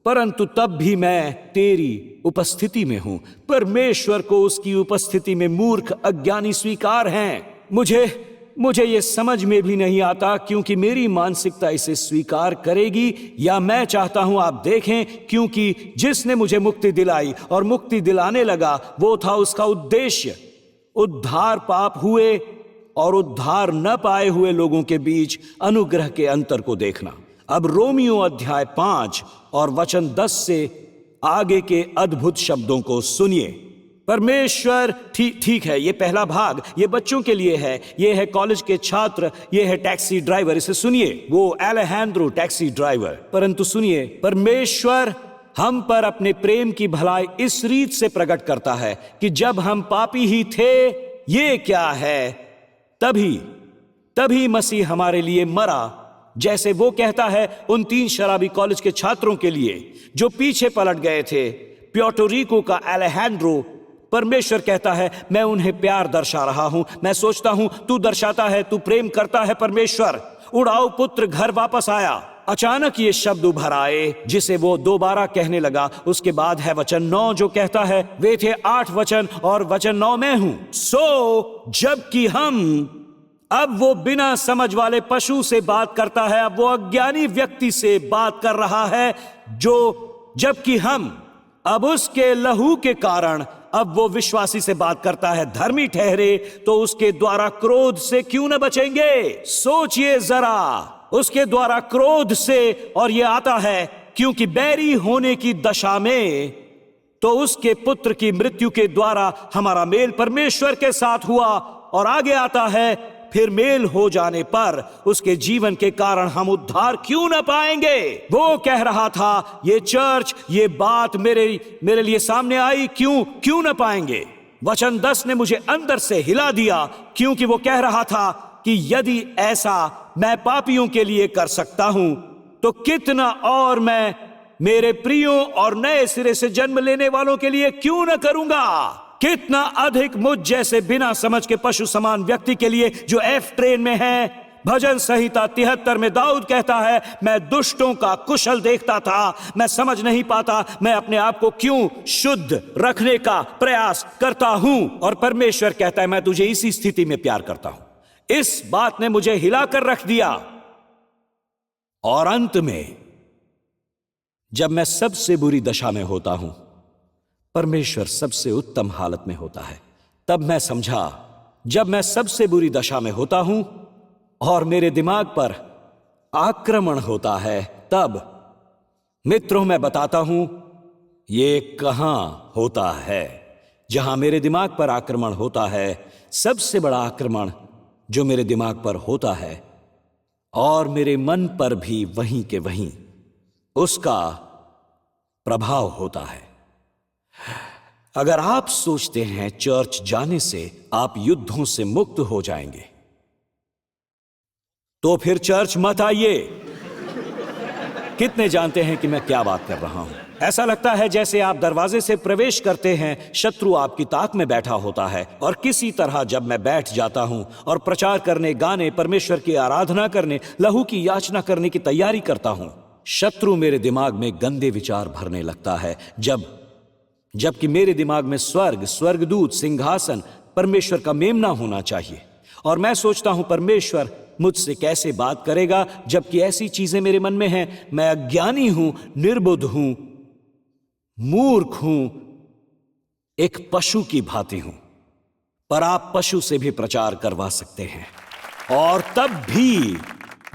परंतु तब भी मैं तेरी उपस्थिति में हूं। परमेश्वर को उसकी उपस्थिति में मूर्ख अज्ञानी स्वीकार हैं। मुझे ये समझ में भी नहीं आता, क्योंकि मेरी मानसिकता इसे स्वीकार करेगी या मैं चाहता हूं आप देखें, क्योंकि जिसने मुझे मुक्ति दिलाई और मुक्ति दिलाने लगा, वो था उसका उद्देश्य, उद्धार पाप हुए और उद्धार न पाए हुए लोगों के बीच अनुग्रह के अंतर को देखना। अब रोमियो अध्याय 5 और वचन 10 से आगे के अद्भुत शब्दों को सुनिए। परमेश्वर, ठीक है, ये पहला भाग ये बच्चों के लिए है, ये है कॉलेज के छात्र, ये है टैक्सी ड्राइवर, इसे सुनिए, वो एलेहांद्रो टैक्सी ड्राइवर। परंतु सुनिए, परमेश्वर हम पर अपने प्रेम की भलाई इस रीत से प्रकट करता है कि जब हम पापी ही थे, ये क्या है, तभी मसीह हमारे लिए मरा। जैसे वो कहता है उन 3 शराबी कॉलेज के छात्रों के लिए जो पीछे पलट गए थे, प्योर्टोरिको का एलेहांड्रो, परमेश्वर कहता है, मैं उन्हें प्यार दर्शा रहा हूं। मैं सोचता हूं तू दर्शाता है, तू प्रेम करता है परमेश्वर। उड़ाओ पुत्र घर वापस आया। अचानक ये शब्द उभर आए जिसे वो दोबारा कहने लगा। उसके बाद है वचन 9 जो कहता है, वे थे 8 वचन और वचन 9 में हूं। जबकि अब वो बिना समझ वाले पशु से बात करता है, अब वो अज्ञानी व्यक्ति से बात कर रहा है, जबकि हम अब उसके लहू के कारण, अब वो विश्वासी से बात करता है, धर्मी ठहरे तो उसके द्वारा क्रोध से क्यों न बचेंगे। सोचिए जरा, उसके द्वारा क्रोध से, और ये आता है क्योंकि बैरी होने की दशा में तो उसके पुत्र की मृत्यु के द्वारा हमारा मेल परमेश्वर के साथ हुआ। और आगे आता है, फिर मेल हो जाने पर उसके जीवन के कारण हम उद्धार क्यों न पाएंगे? वो कह रहा था ये चर्च, ये बात मेरे लिए सामने आई, क्यों न पाएंगे? वचन 10 ने मुझे अंदर से हिला दिया, क्योंकि वो कह रहा था कि यदि ऐसा मैं पापियों के लिए कर सकता हूं तो कितना और मैं मेरे प्रियों और नए सिरे से जन्म लेने वालों के लिए क्यों न करूंगा? कितना अधिक मुझ जैसे बिना समझ के पशु समान व्यक्ति के लिए जो एफ ट्रेन में है। भजन संहिता 73 में दाऊद कहता है, मैं दुष्टों का कुशल देखता था, मैं समझ नहीं पाता मैं अपने आप को क्यों शुद्ध रखने का प्रयास करता हूं। और परमेश्वर कहता है, मैं तुझे इसी स्थिति में प्यार करता हूं। इस बात ने मुझे हिलाकर रख दिया। और अंत में जब मैं सबसे बुरी दशा में होता हूं, परमेश्वर सबसे उत्तम हालत में होता है, तब मैं समझा, जब मैं सबसे बुरी दशा में होता हूं और मेरे दिमाग पर आक्रमण होता है, तब मित्रों मैं बताता हूं ये कहां होता है। जहां मेरे दिमाग पर आक्रमण होता है, सबसे बड़ा आक्रमण जो मेरे दिमाग पर होता है और मेरे मन पर भी वहीं के वहीं उसका प्रभाव होता है। अगर आप सोचते हैं चर्च जाने से आप युद्धों से मुक्त हो जाएंगे, तो फिर चर्च मत आइए। कितने जानते हैं कि मैं क्या बात कर रहा हूं? ऐसा लगता है जैसे आप दरवाजे से प्रवेश करते हैं, शत्रु आपकी ताक में बैठा होता है, और किसी तरह जब मैं बैठ जाता हूं और प्रचार करने, गाने, परमेश्वर की आराधना करने, लहू की याचना करने की तैयारी करता हूं, शत्रु मेरे दिमाग में गंदे विचार भरने लगता है, जबकि मेरे दिमाग में स्वर्ग, स्वर्गदूत, सिंहासन, परमेश्वर का मेमना होना चाहिए। और मैं सोचता हूं परमेश्वर मुझसे कैसे बात करेगा, जबकि ऐसी चीजें मेरे मन में हैं। मैं अज्ञानी हूं, निर्बुद्ध हूं, मूर्ख हूं, एक पशु की भांति हूं। पर आप पशु से भी प्रचार करवा सकते हैं, और तब भी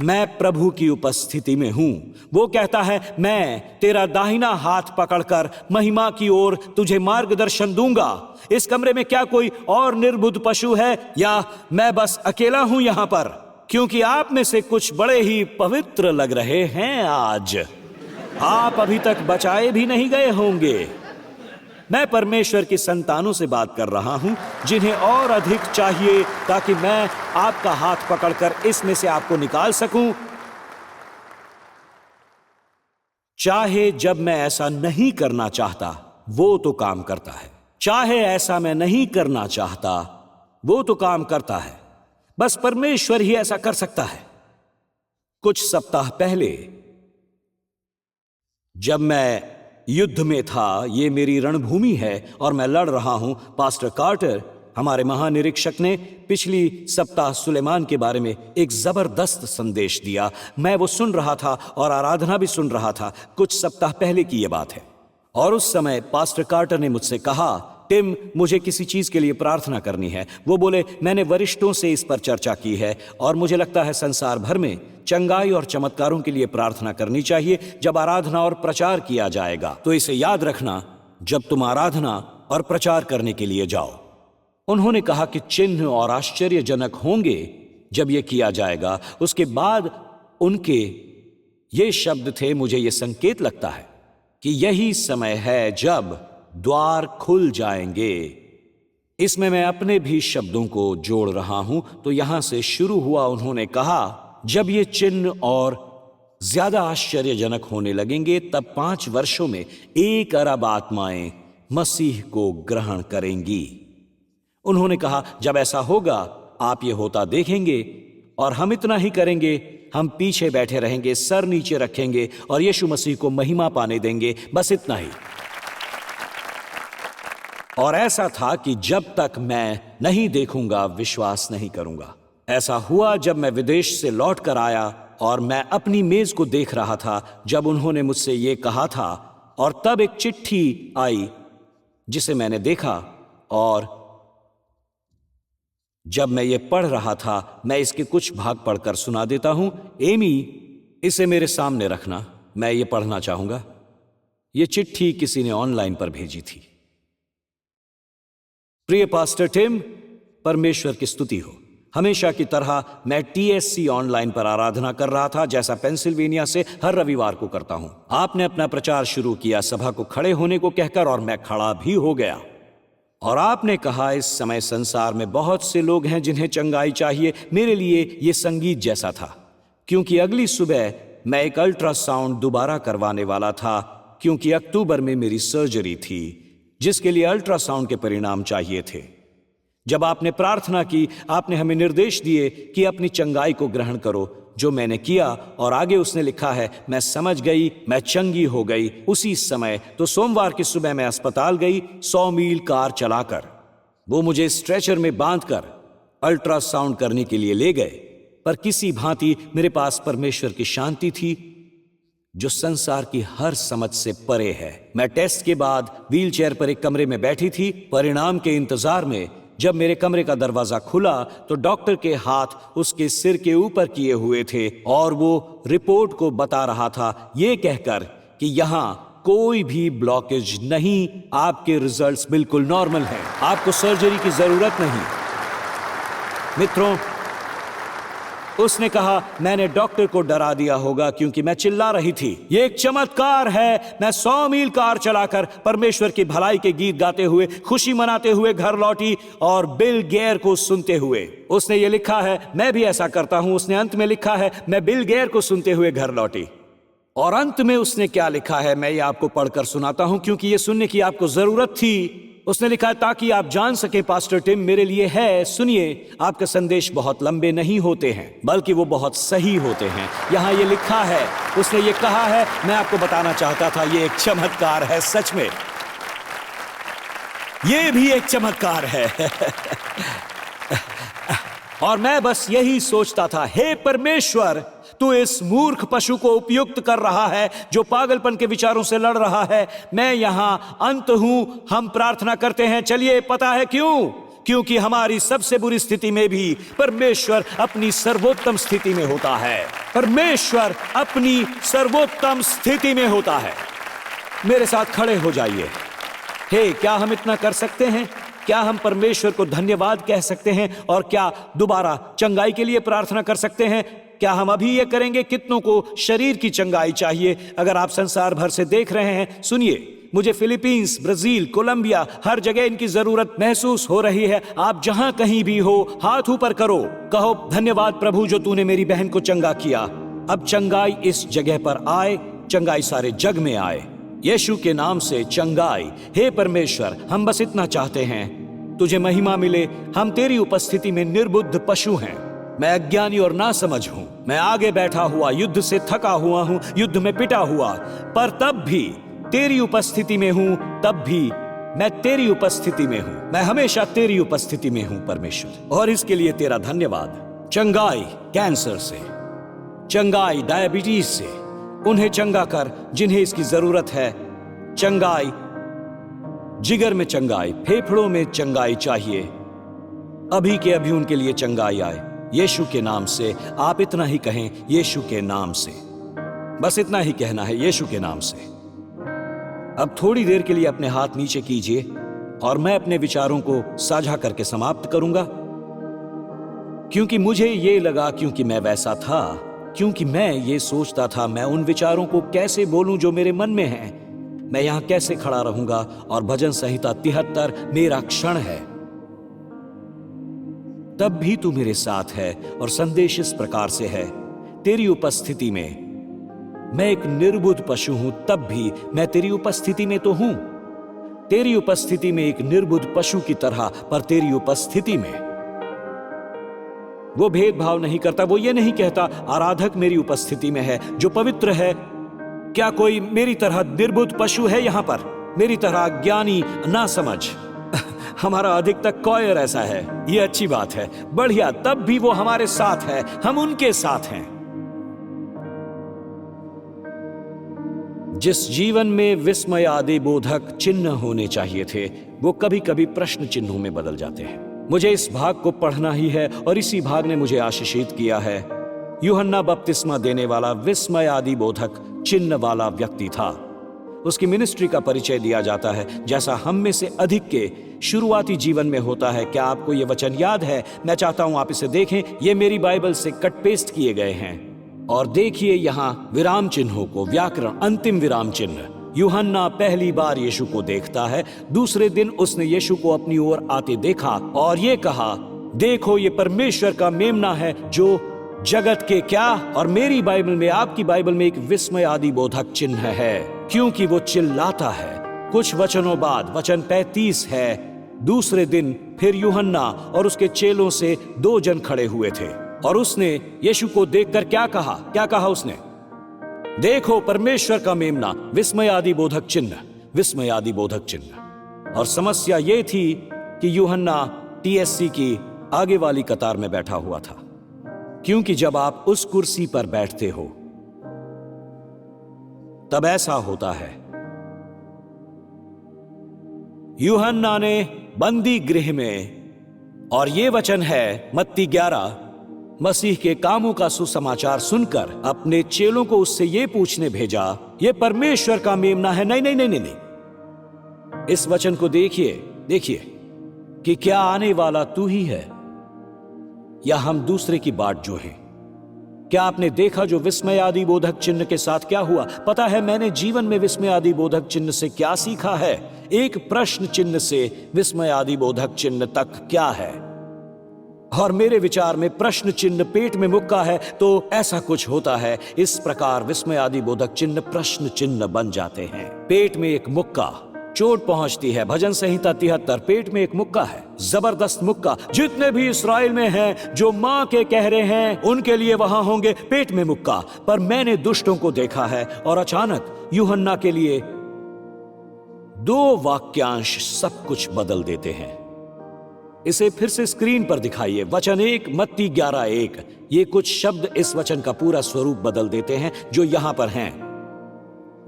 मैं प्रभु की उपस्थिति में हूं। वो कहता है, मैं तेरा दाहिना हाथ पकड़कर महिमा की ओर तुझे मार्गदर्शन दूंगा। इस कमरे में क्या कोई और निर्बुद्ध पशु है, या मैं बस अकेला हूं यहां पर? क्योंकि आप में से कुछ बड़े ही पवित्र लग रहे हैं आज। आप अभी तक बचाए भी नहीं गए होंगे। मैं परमेश्वर की संतानों से बात कर रहा हूं, जिन्हें और अधिक चाहिए, ताकि मैं आपका हाथ पकड़कर इसमें से आपको निकाल सकूं। चाहे जब मैं ऐसा नहीं करना चाहता, वो तो काम करता है। चाहे ऐसा मैं नहीं करना चाहता, वो तो काम करता है। बस परमेश्वर ही ऐसा कर सकता है। कुछ सप्ताह पहले जब मैं युद्ध में था, ये मेरी रणभूमि है और मैं लड़ रहा हूं। पास्टर कार्टर, हमारे महानिरीक्षक, ने पिछली सप्ताह सुलेमान के बारे में एक जबरदस्त संदेश दिया। मैं वो सुन रहा था और आराधना भी सुन रहा था। कुछ सप्ताह पहले की यह बात है। और उस समय पास्टर कार्टर ने मुझसे कहा, टिम, मुझे किसी चीज के लिए प्रार्थना करनी है। वो बोले, मैंने वरिष्ठों से इस पर चर्चा की है और मुझे लगता है संसार भर में चंगाई और चमत्कारों के लिए प्रार्थना करनी चाहिए जब आराधना और प्रचार किया जाएगा। तो इसे याद रखना जब तुम आराधना और प्रचार करने के लिए जाओ। उन्होंने कहा कि चिन्ह और आश्चर्यजनक होंगे जब यह किया जाएगा। उसके बाद उनके ये शब्द थे, मुझे ये संकेत लगता है कि यही समय है जब द्वार खुल जाएंगे। इसमें मैं अपने भी शब्दों को जोड़ रहा हूं, तो यहां से शुरू हुआ। उन्होंने कहा, जब ये चिन्ह और ज्यादा आश्चर्यजनक होने लगेंगे, तब 5 वर्षों में 1 अरब आत्माएं मसीह को ग्रहण करेंगी। उन्होंने कहा, जब ऐसा होगा आप ये होता देखेंगे, और हम इतना ही करेंगे, हम पीछे बैठे रहेंगे, सर नीचे रखेंगे और यीशु मसीह को महिमा पाने देंगे, बस इतना ही। और ऐसा था कि जब तक मैं नहीं देखूंगा विश्वास नहीं करूंगा। ऐसा हुआ जब मैं विदेश से लौट कर आया और मैं अपनी मेज को देख रहा था जब उन्होंने मुझसे ये कहा था, और तब एक चिट्ठी आई जिसे मैंने देखा, और जब मैं ये पढ़ रहा था, मैं इसके कुछ भाग पढ़कर सुना देता हूं। एमी, इसे मेरे सामने रखना, मैं ये पढ़ना चाहूंगा। ये चिट्ठी किसी ने ऑनलाइन पर भेजी थी। प्रिय पास्टर टिम, परमेश्वर की स्तुति हो। हमेशा की तरह मैं TSC ऑनलाइन पर आराधना कर रहा था, जैसा पेंसिल्वेनिया से हर रविवार को करता हूं। आपने अपना प्रचार शुरू किया सभा को खड़े होने को कहकर, और मैं खड़ा भी हो गया। और आपने कहा इस समय संसार में बहुत से लोग हैं जिन्हें चंगाई चाहिए। मेरे लिए यह संगीत जैसा था, क्योंकि अगली सुबह मैं एक अल्ट्रासाउंड दोबारा करवाने वाला था, क्योंकि अक्टूबर में मेरी सर्जरी थी जिसके लिए अल्ट्रासाउंड के परिणाम चाहिए थे। जब आपने प्रार्थना की, आपने हमें निर्देश दिए कि अपनी चंगाई को ग्रहण करो, जो मैंने किया। और आगे उसने लिखा है, मैं समझ गई, मैं चंगी हो गई उसी समय। तो सोमवार की सुबह मैं अस्पताल गई, 100 मील कार चलाकर। वो मुझे स्ट्रेचर में बांधकर अल्ट्रासाउंड करने के लिए ले गए, पर किसी भांति मेरे पास परमेश्वर की शांति थी जो संसार की हर समझ से परे है। मैं टेस्ट के बाद व्हीलचेयर पर एक कमरे में बैठी थी, परिणाम के इंतजार में। जब मेरे कमरे का दरवाजा खुला तो डॉक्टर के हाथ उसके सिर के ऊपर किए हुए थे और वो रिपोर्ट को बता रहा था, ये कहकर कि यहां कोई भी ब्लॉकेज नहीं, आपके रिजल्ट्स बिल्कुल नॉर्मल हैं, आपको सर्जरी की जरूरत नहीं। मित्रों, उसने कहा, मैंने डॉक्टर को डरा दिया होगा क्योंकि मैं चिल्ला रही थी। ये एक चमत्कार है। मैं 100 मील कार चलाकर परमेश्वर की भलाई के गीत गाते हुए, खुशी मनाते हुए घर लौटी और बिल गेयर को सुनते हुए। उसने ये लिखा है, मैं भी ऐसा करता हूं। उसने अंत में लिखा है, मैं बिल गेयर को सुनते हुए घर लौटी। और अंत में उसने क्या लिखा है, मैं ये आपको पढ़कर सुनाता हूं क्योंकि ये सुनने की आपको जरूरत थी। उसने लिखा है, ताकि आप जान सके पास्टर टिम मेरे लिए है, सुनिए, आपके संदेश बहुत लंबे नहीं होते हैं बल्कि वो बहुत सही होते हैं। यहां ये लिखा है, उसने ये कहा है, मैं आपको बताना चाहता था, ये एक चमत्कार है। सच में ये भी एक चमत्कार है। और मैं बस यही सोचता था, हे परमेश्वर, तू इस मूर्ख पशु को उपयुक्त कर रहा है जो पागलपन के विचारों से लड़ रहा है। मैं यहां अंत हूं। हम प्रार्थना करते हैं, चलिए, पता है क्यों? क्योंकि हमारी सबसे बुरी स्थिति में भी परमेश्वर अपनी सर्वोत्तम स्थिति में होता है। परमेश्वर अपनी सर्वोत्तम स्थिति में होता है। मेरे साथ खड़े हो जाइए। हे, क्या हम इतना कर सकते हैं? क्या हम परमेश्वर को धन्यवाद कह सकते हैं? और क्या दोबारा चंगाई के लिए प्रार्थना कर सकते हैं? क्या हम अभी ये करेंगे? कितनों को शरीर की चंगाई चाहिए? अगर आप संसार भर से देख रहे हैं, सुनिए, मुझे फिलीपींस, ब्राजील, कोलंबिया, हर जगह इनकी जरूरत महसूस हो रही है। आप जहां कहीं भी हो, हाथ ऊपर करो, कहो, धन्यवाद प्रभु जो तूने मेरी बहन को चंगा किया। अब चंगाई इस जगह पर आए, चंगाई सारे जग में आए, यीशु के नाम से चंगाई। हे परमेश्वर, हम बस इतना चाहते हैं, तुझे महिमा मिले। हम तेरी उपस्थिति में निर्बुद्ध पशु हैं। मैं अज्ञानी और नासमझ हूं। मैं आगे बैठा हुआ, युद्ध से थका हुआ हूं, युद्ध में पिटा हुआ, पर तब भी तेरी उपस्थिति में हूं। तब भी मैं तेरी उपस्थिति में हूं। मैं हमेशा तेरी उपस्थिति में हूं परमेश्वर, और इसके लिए तेरा धन्यवाद। चंगाई कैंसर से, चंगाई डायबिटीज से, उन्हें चंगा कर जिन्हें इसकी जरूरत है। चंगाई जिगर में, चंगाई फेफड़ों में, चंगाई चाहिए। अभी के अभी उनके लिए चंगाई आए यीशु के नाम से। आप इतना ही कहें, यीशु के नाम से। बस इतना ही कहना है, यीशु के नाम से। अब थोड़ी देर के लिए अपने हाथ नीचे कीजिए और मैं अपने विचारों को साझा करके समाप्त करूंगा, क्योंकि मुझे ये लगा, क्योंकि मैं वैसा था, क्योंकि मैं ये सोचता था, मैं उन विचारों को कैसे बोलूं जो मेरे मन में हैं। मैं यहां कैसे खड़ा रहूंगा? और भजन संहिता 73 मेरा क्षण है। तब भी तू मेरे साथ है। और संदेश इस प्रकार से है, तेरी उपस्थिति में मैं एक निर्बुद्ध पशु हूं, तब भी मैं तेरी उपस्थिति में तो हूं। तेरी उपस्थिति में एक निर्बुद्ध पशु की तरह, पर तेरी उपस्थिति में वो भेदभाव नहीं करता। वो ये नहीं कहता, आराधक मेरी उपस्थिति में है जो पवित्र है। क्या कोई मेरी तरह निर्बुद्ध पशु है यहां पर? मेरी तरह अज्ञानी, ना समझ? हमारा अधिकतर कॉयर ऐसा है। ये अच्छी बात है, बढ़िया। तब भी वो हमारे साथ है, हम उनके साथ हैं। जिस जीवन में विस्मय आदि बोधक चिन्ह होने चाहिए थे, वो कभी कभी प्रश्न चिन्हों में बदल जाते हैं। मुझे इस भाग को पढ़ना ही है और इसी भाग ने मुझे आशीषित किया है। यूहन्ना बपतिस्मा देने वाला विस्मय आदि बोधक चिन्ह वाला व्यक्ति था। उसकी मिनिस्ट्री का परिचय दिया जाता है, जैसा हम में से अधिक के शुरुआती जीवन में होता है। क्या आपको ये वचन याद है? मैं चाहता हूं आप इसे देखें। ये मेरी बाइबल से कट पेस्ट किए गए हैं। और देखिए यहां विराम चिन्हों को, व्याकरण, अंतिम विराम चिन्ह। यूहन्ना पहली बार यीशु को देखता है। दूसरे दिन उसने यीशु को अपनी ओर आते देखा और ये कहा, देखो ये परमेश्वर का मेमना है जो जगत के क्या, और मेरी बाइबल में, आपकी बाइबल में एक विस्मय आदि बोधक चिन्ह है, क्योंकि वो चिल्लाता है। कुछ वचनों बाद, वचन 35 है, दूसरे दिन फिर यूहन्ना और उसके चेलों से 2 जन खड़े हुए थे और उसने यीशु को देखकर क्या कहा? क्या कहा उसने? देखो परमेश्वर का मेमना, विस्मय आदि बोधक चिन्ह, विस्मय आदि बोधक चिन्ह। और समस्या यह थी कि यूहन्ना टीएससी की आगे वाली कतार में बैठा हुआ था, क्योंकि जब आप उस कुर्सी पर बैठते हो तब ऐसा होता है। यूहन्ना ने बंदी गृह में, और ये वचन है मत्ती 11, मसीह के कामों का सुसमाचार सुनकर अपने चेलों को उससे ये पूछने भेजा, ये परमेश्वर का मेमना है? नहीं नहीं नहीं नहीं नहीं। इस वचन को देखिए, देखिए कि क्या आने वाला तू ही है या हम दूसरे की बाट जो हैं? क्या आपने देखा जो विस्मय आदि बोधक चिन्ह के साथ क्या हुआ? पता है मैंने जीवन में विस्मय आदि बोधक चिन्ह से क्या सीखा है? एक प्रश्न चिन्ह से विस्मय आदि बोधक चिन्ह तक क्या है? और मेरे विचार में प्रश्न चिन्ह पेट में मुक्का है तो ऐसा कुछ होता है। इस प्रकार विस्मय आदि बोधक चिन्ह प्रश्न चिन्ह बन जाते हैं। पेट में एक मुक्का, चोट पहुंचती है। भजन संहिता 73, पेट में एक मुक्का है, जबरदस्त मुक्का। जितने भी इस्राएल में हैं जो मां के कह रहे हैं उनके लिए वहां होंगे पेट में मुक्का। पर मैंने दुष्टों को देखा है। और अचानक यूहन्ना के लिए 2 वाक्यांश सब कुछ बदल देते हैं। इसे फिर से स्क्रीन पर दिखाइए। वचन 1, मत्ती 11:1। ये कुछ शब्द इस वचन का पूरा स्वरूप बदल देते हैं जो यहां पर हैं।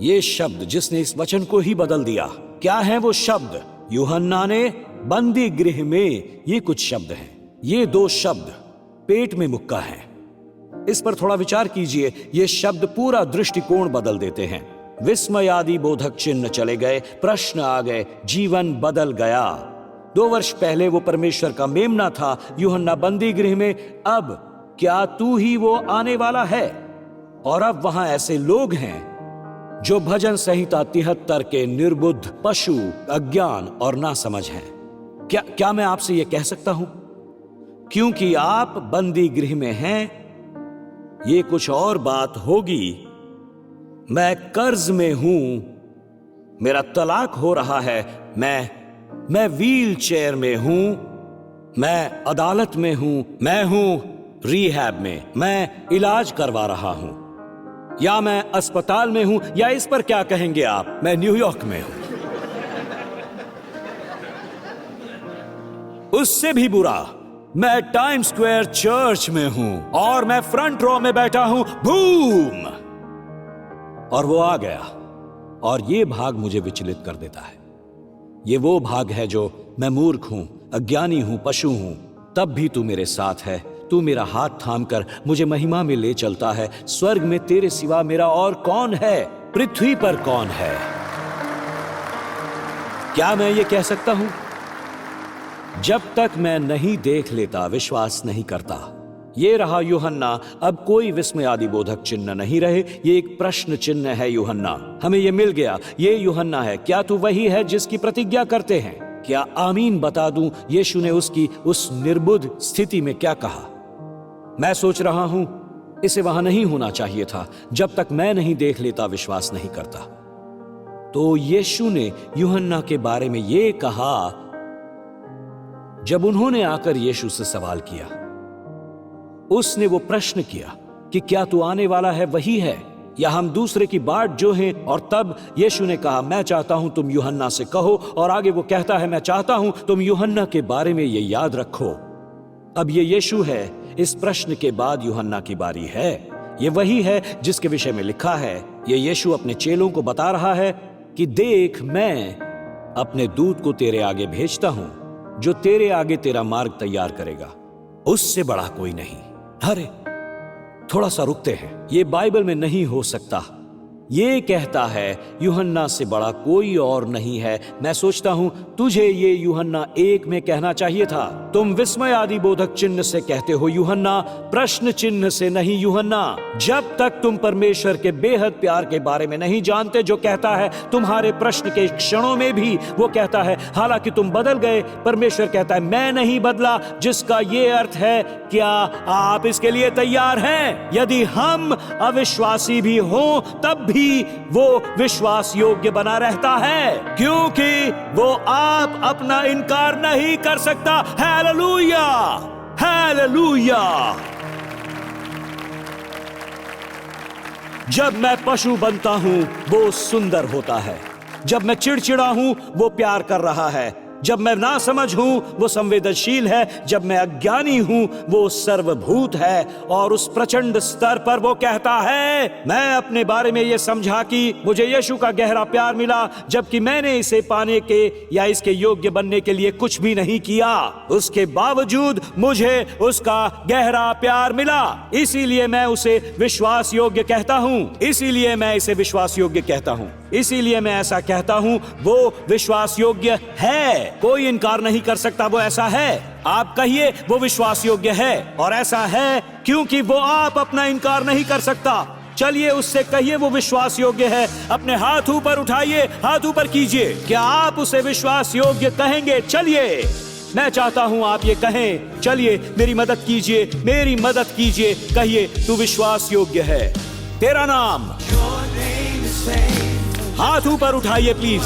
ये शब्द जिसने इस वचन को ही बदल दिया, क्या है वो शब्द? यूहन्ना ने बंदी गृह में, ये कुछ शब्द हैं। ये 2 शब्द पेट में मुक्का है। इस पर थोड़ा विचार कीजिए। ये शब्द पूरा दृष्टिकोण बदल देते हैं। विस्मय आदि बोधक चिन्ह चले गए, प्रश्न आ गए, जीवन बदल गया। 2 वर्ष पहले वो परमेश्वर का मेमना था, यूहन्ना बंदी गृह में। अब क्या तू ही वो आने वाला है? और अब वहां ऐसे लोग हैं जो भजन संहिता 73 के निर्बुद्ध, पशु, अज्ञान और नासमझ हैं। क्या मैं आपसे यह कह सकता हूं? क्योंकि आप बंदी गृह में हैं, ये कुछ और बात होगी। मैं कर्ज में हूं, मेरा तलाक हो रहा है, मैं व्हील चेयर में हूं, मैं अदालत में हूं, मैं हूं रिहैब में, मैं इलाज करवा रहा हूं, या मैं अस्पताल में हूं, या इस पर क्या कहेंगे आप, मैं न्यूयॉर्क में हूं। उससे भी बुरा, मैं टाइम स्क्वायर चर्च में हूं और मैं फ्रंट रो में बैठा हूं। बूम! और वो आ गया। और ये भाग मुझे विचलित कर देता है। ये वो भाग है जो मैं मूर्ख हूं, अज्ञानी हूं, पशु हूं, तब भी तू मेरे साथ है। तू मेरा हाथ थामकर मुझे महिमा में ले चलता है। स्वर्ग में तेरे सिवा मेरा और कौन है? पृथ्वी पर कौन है? क्या मैं ये कह सकता हूं? जब तक मैं नहीं देख लेता, विश्वास नहीं करता। ये रहा यूहन्ना। अब कोई विस्मय आदि बोधक चिन्ह नहीं रहे, ये एक प्रश्न चिन्ह है। यूहन्ना, हमें ये मिल गया। ये यूहन्ना है। क्या तू वही है जिसकी प्रतिज्ञा करते हैं? क्या आमीन बता दूं यीशु ने उसकी उस निर्बुद्ध स्थिति में क्या कहा? मैं सोच रहा हूं इसे वहां नहीं होना चाहिए था। जब तक मैं नहीं देख लेता, विश्वास नहीं करता। तो यीशु ने यूहन्ना के बारे में यह कहा जब उन्होंने आकर यीशु से सवाल किया। उसने वो प्रश्न किया कि क्या तू आने वाला है वही है, या हम दूसरे की बाट जो हैं? और तब यीशु ने कहा, मैं चाहता हूं तुम यूहन्ना से कहो। और आगे वो कहता है, मैं चाहता हूं तुम यूहन्ना के बारे में ये याद रखो। अब ये यीशु है। इस प्रश्न के बाद यूहन्ना की बारी है। ये वही है जिसके विषय में लिखा है। ये यीशु अपने चेलों को बता रहा है कि देख, मैं अपने दूत को तेरे आगे भेजता हूं, जो तेरे आगे तेरा मार्ग तैयार करेगा। उससे बड़ा कोई नहीं। अरे थोड़ा सा रुकते हैं। ये बाइबल में नहीं हो सकता। ये कहता है यूहन्ना से बड़ा कोई और नहीं है। मैं सोचता हूं तुझे ये यूहन्ना 1 में कहना चाहिए था। तुम विस्मय आदि बोधक चिन्ह से कहते हो यूहन्ना, प्रश्न चिन्ह से नहीं यूहन्ना। जब तक तुम परमेश्वर के बेहद प्यार के बारे में नहीं जानते, जो कहता है तुम्हारे प्रश्न के क्षणों में भी वो कहता है हालांकि तुम बदल गए, परमेश्वर कहता है मैं नहीं बदला, जिसका ये अर्थ है क्या आप इसके लिए तैयार हैं? यदि हम अविश्वासी भी हों तब भी वो विश्वास योग्य बना रहता है, क्योंकि वो आप अपना इनकार नहीं कर सकता। Hallelujah, hallelujah. जब मैं पशु बनता हूं वो सुंदर होता है, जब मैं चिड़चिड़ा हूं वो प्यार कर रहा है, जब मैं नासमझ हूं वो संवेदनशील है, जब मैं अज्ञानी हूं वो सर्वभूत है। और उस प्रचंड स्तर पर वो कहता है मैं अपने बारे में ये समझा कि मुझे यीशु का गहरा प्यार मिला, जबकि मैंने इसे पाने के या इसके योग्य बनने के लिए कुछ भी नहीं किया, उसके बावजूद मुझे उसका गहरा प्यार मिला। इसीलिए मैं उसे विश्वास योग्य कहता हूं, इसीलिए मैं इसे विश्वास योग्य कहता हूं, इसीलिए मैं ऐसा कहता हूं वो विश्वास योग्य है। कोई इनकार नहीं कर सकता वो ऐसा है। आप कहिए वो विश्वास योग्य है, और ऐसा है क्योंकि वो आप अपना इनकार नहीं कर सकता। चलिए उससे कहिए वो विश्वास योग्य है। अपने हाथ ऊपर उठाइए, हाथ ऊपर कीजिए। क्या आप उसे विश्वास योग्य कहेंगे? चलिए, मैं चाहता हूं आप ये कहें। चलिए मेरी मदद कीजिए, मेरी मदद कीजिए। कहिए तू विश्वास योग्य है। तेरा नाम, हाथ ऊपर उठाइए प्लीज।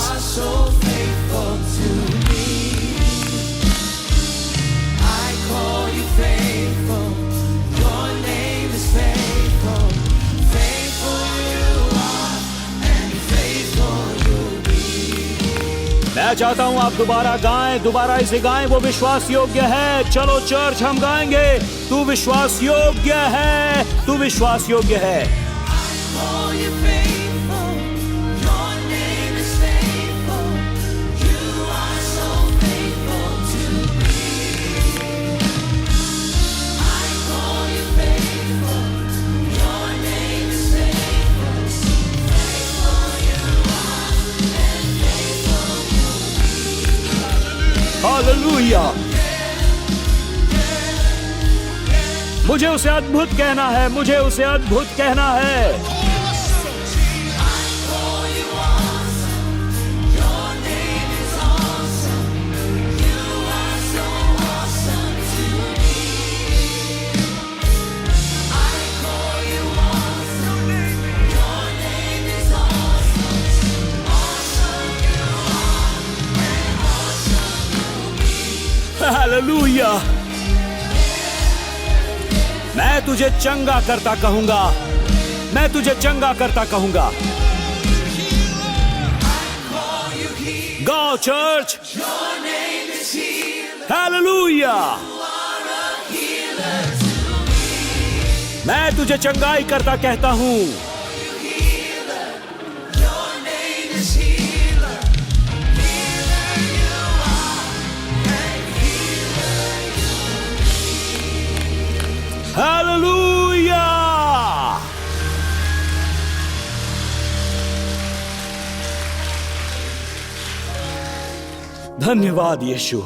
मैं चाहता हूं आप दोबारा गाएं, दोबारा इसे गाएं। वो विश्वास योग्य है। चलो चर्च हम गाएंगे, तू विश्वास योग्य है, तू विश्वास योग्य है। हालेलुया। मुझे उसे अद्भुत कहना है, मुझे उसे अद्भुत कहना है। हालेलुया। मैं तुझे चंगा करता कहूंगा, मैं तुझे चंगा करता कहूंगा। गो चर्च, हालेलुया। मैं तुझे चंगाई करता कहता हूं। हालेलुया। धन्यवाद यीशु।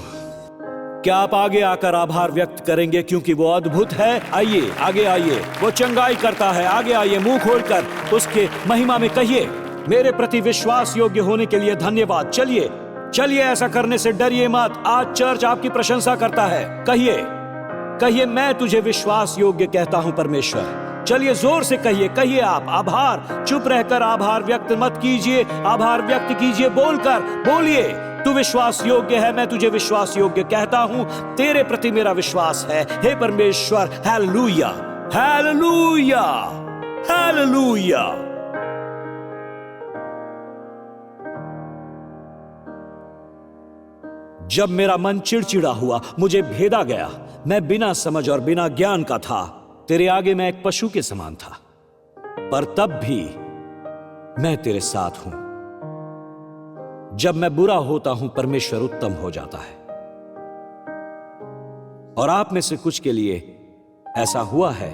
क्या आप आगे आकर आभार व्यक्त करेंगे क्योंकि वो अद्भुत है? आइए आगे आइए। वो चंगाई करता है। आगे आइए, मुंह खोलकर उसके महिमा में कहिए मेरे प्रति विश्वास योग्य होने के लिए धन्यवाद। चलिए चलिए, ऐसा करने से डरिए मत। आज चर्च आपकी प्रशंसा करता है। कहिए कहिए मैं तुझे विश्वास योग्य कहता हूं परमेश्वर। चलिए जोर से कहिए, कहिए आप आभार। चुप रहकर आभार व्यक्त मत कीजिए, आभार व्यक्त कीजिए बोलकर। बोलिए तू विश्वास योग्य है, मैं तुझे विश्वास योग्य कहता हूं। तेरे प्रति मेरा विश्वास है हे परमेश्वर। Hallelujah, hallelujah, hallelujah. जब मेरा मन चिड़चिड़ा हुआ, मुझे भेदा गया, मैं बिना समझ और बिना ज्ञान का था। तेरे आगे मैं एक पशु के समान था, पर तब भी मैं तेरे साथ हूं। जब मैं बुरा होता हूं, परमेश्वर उत्तम हो जाता है। और आप में से कुछ के लिए ऐसा हुआ है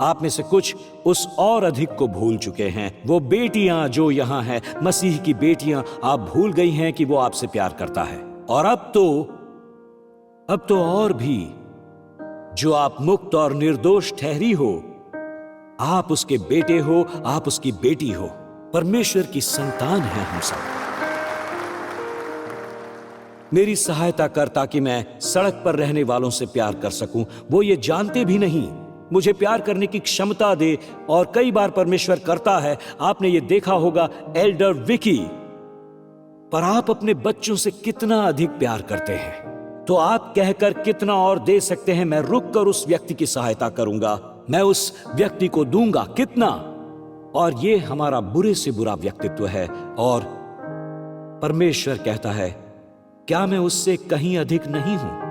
आप में से कुछ उस और अधिक को भूल चुके हैं। वो बेटियां जो यहां हैं, मसीह की बेटियां, आप भूल गई हैं कि वो आपसे प्यार करता है। और अब तो और भी, जो आप मुक्त और निर्दोष ठहरी हो, आप उसके बेटे हो, आप उसकी बेटी हो, परमेश्वर की संतान है हम सब। मेरी सहायता कर ताकि मैं सड़क पर रहने वालों से प्यार कर सकूं। वो ये जानते भी नहीं, मुझे प्यार करने की क्षमता दे। और कई बार परमेश्वर करता है। आपने ये देखा होगा एल्डर विकी। पर आप अपने बच्चों से कितना अधिक प्यार करते हैं, तो आप कहकर कितना और दे सकते हैं, मैं रुककर उस व्यक्ति की सहायता करूंगा, मैं उस व्यक्ति को दूंगा कितना। और ये हमारा बुरे से बुरा व्यक्तित्व है। और परमेश्वर कहता है, क्या मैं उससे कहीं अधिक नहीं हूं?